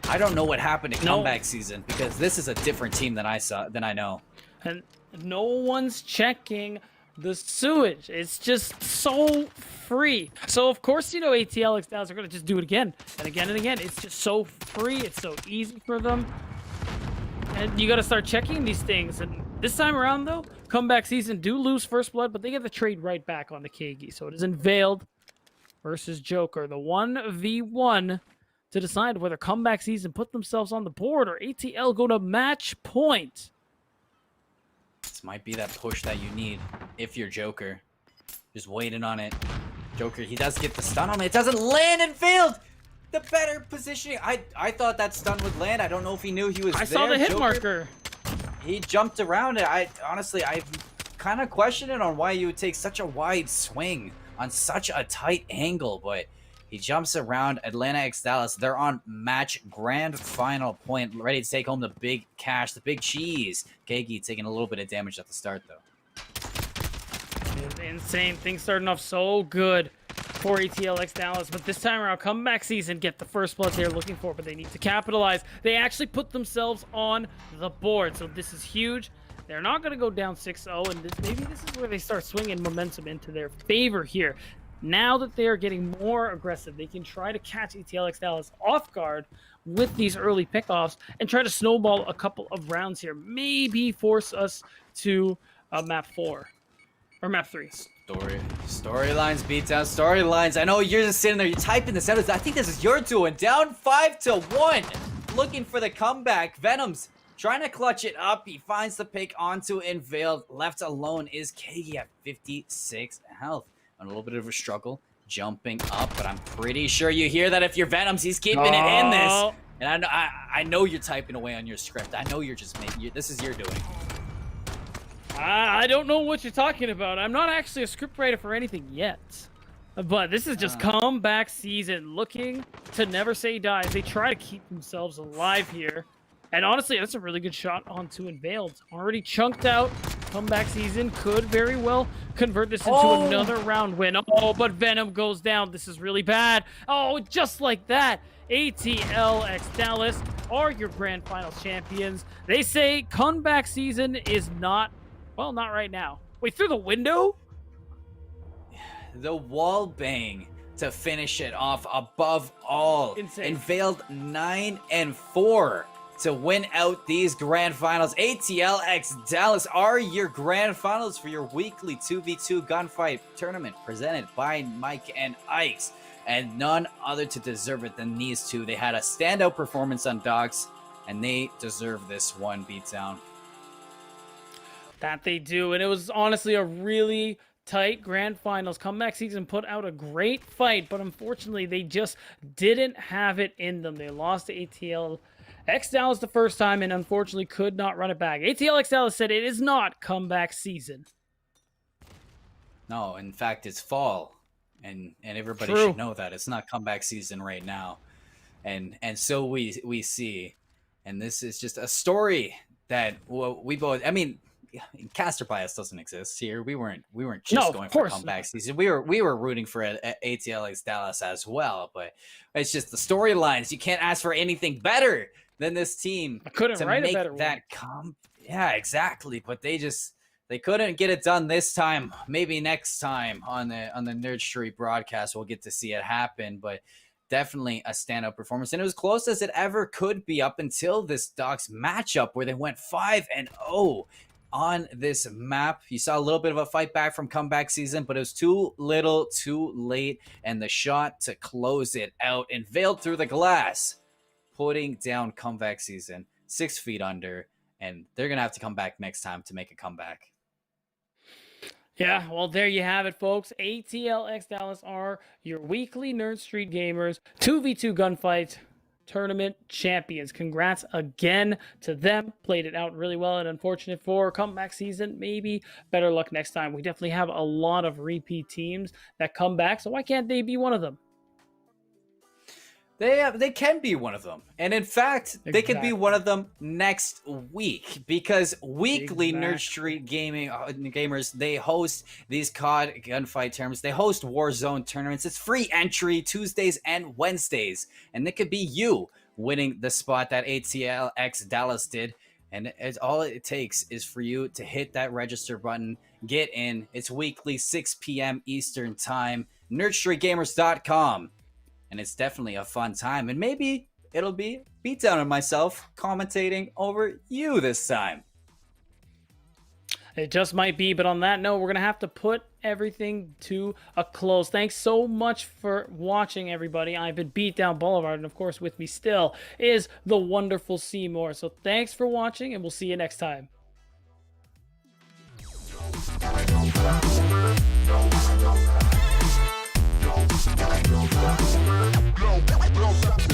I don't know what happened in comeback season, because this is a different team than I know. And no one's checking the sewage. It's just so free. So of course, you know, ATL Exalis are gonna just do it again and again and again. It's just so free. It's so easy for them. And you gotta start checking these things. And this time around though, comeback season do lose first blood, but they get the trade right back on the Kagi. So it is Unveiled versus Joker. The 1v1 to decide whether comeback season put themselves on the board or ATL go to match point. This might be that push that you need if you're Joker. Just waiting on it. Joker, he does get the stun on it. It doesn't land and failed. The better positioning. I thought that stun would land. I don't know if he knew he was there. I saw the hit Joker, marker. He jumped around it. Honestly, I kind of question it on why you would take such a wide swing on such a tight angle, but he jumps around. Atlanta Exalis, they're on match grand final point, ready to take home the big cash, the big cheese. Kagi taking a little bit of damage at the start, though. It's insane. Things starting off so good for ATL Exalis, but this time around, comeback season, get the first blood they're looking for, but they need to capitalize. They actually put themselves on the board, so this is huge. They're not going to go down 6-0, and maybe this is where they start swinging momentum into their favor here. Now that they are getting more aggressive, they can try to catch ATL Exalis off guard with these early pickoffs and try to snowball a couple of rounds here. Maybe force us to map 4 or map 3. Storylines, beatdown, storylines. I know you're just sitting there, you're typing this out. I think this is your doing. Down 5-1. Looking for the comeback. Venom's trying to clutch it up. He finds the pick onto Unveiled. Left alone is Kagi at 56 health. A little bit of a struggle jumping up, but I'm pretty sure you hear that if you're Venoms, he's keeping it in this. And I know you're typing away on your script. I know you're just making this is your doing. I don't know what you're talking about. I'm not actually a scriptwriter for anything yet. But this is just comeback season, looking to never say die. They try to keep themselves alive here. And honestly, that's a really good shot onto Unveiled. Already chunked out. Comeback season could very well convert this into another round win. Oh, but Venom goes down. This is really bad. Oh, just like that. ATL Exalis are your grand finals champions. They say comeback season is not, well, not right now. Wait, through the window? The wall bang to finish it off above all. Insane. Unveiled 9-4. To win out these grand finals. ATL Exalis are your grand finals for your weekly 2v2 gunfight tournament presented by Mike and Ike. And none other to deserve it than these two. They had a standout performance on Dogs, and they deserve this one beatdown. That they do, and it was honestly a really tight grand finals. Comeback season put out a great fight, but unfortunately they just didn't have it in them. They lost to ATL Exalis the first time and unfortunately could not run it back. ATL Exalis said it is not comeback season. No, in fact, it's fall, and everybody True. should know that it's not comeback season right now, and so we see, and this is just a story that we both. I mean, caster bias doesn't exist here. We weren't just going for comeback season. We were rooting for ATL Exalis as well, but it's just the storylines. You can't ask for anything better than this team. I couldn't write a better one. Yeah, exactly. But they couldn't get it done this time. Maybe next time on the Nerd Street broadcast, we'll get to see it happen. But definitely a standout performance, and it was close as it ever could be up until this Ducks matchup where they went 5-0 on this map. You saw a little bit of a fight back from comeback season, but it was too little, too late, and the shot to close it out and veiled through the glass, putting down comeback season 6 feet under, and they're gonna have to come back next time to make a comeback. Yeah, well, there you have it, folks. ATLX Dallas are your weekly Nerd Street Gamers 2v2 Gunfight Tournament champions. Congrats again to them. Played it out really well, and unfortunate for comeback season. Maybe better luck next time. We definitely have a lot of repeat teams that come back, so why can't they be one of them? They can be one of them. And in fact, they could be one of them next week, because weekly Nerd Street gamers, they host these COD gunfight tournaments. They host Warzone tournaments. It's free entry Tuesdays and Wednesdays. And it could be you winning the spot that ATLX Dallas did. And all it takes is for you to hit that register button, get in. It's weekly, 6 p.m. Eastern time, nerdstreetgamers.com. And it's definitely a fun time. And maybe it'll be Beatdown and myself commentating over you this time. It just might be, but on that note, we're going to have to put everything to a close. Thanks so much for watching, everybody. I've been Beatdown Boulevard, and of course with me still is the wonderful Seymour. So thanks for watching, and we'll see you next time. Go.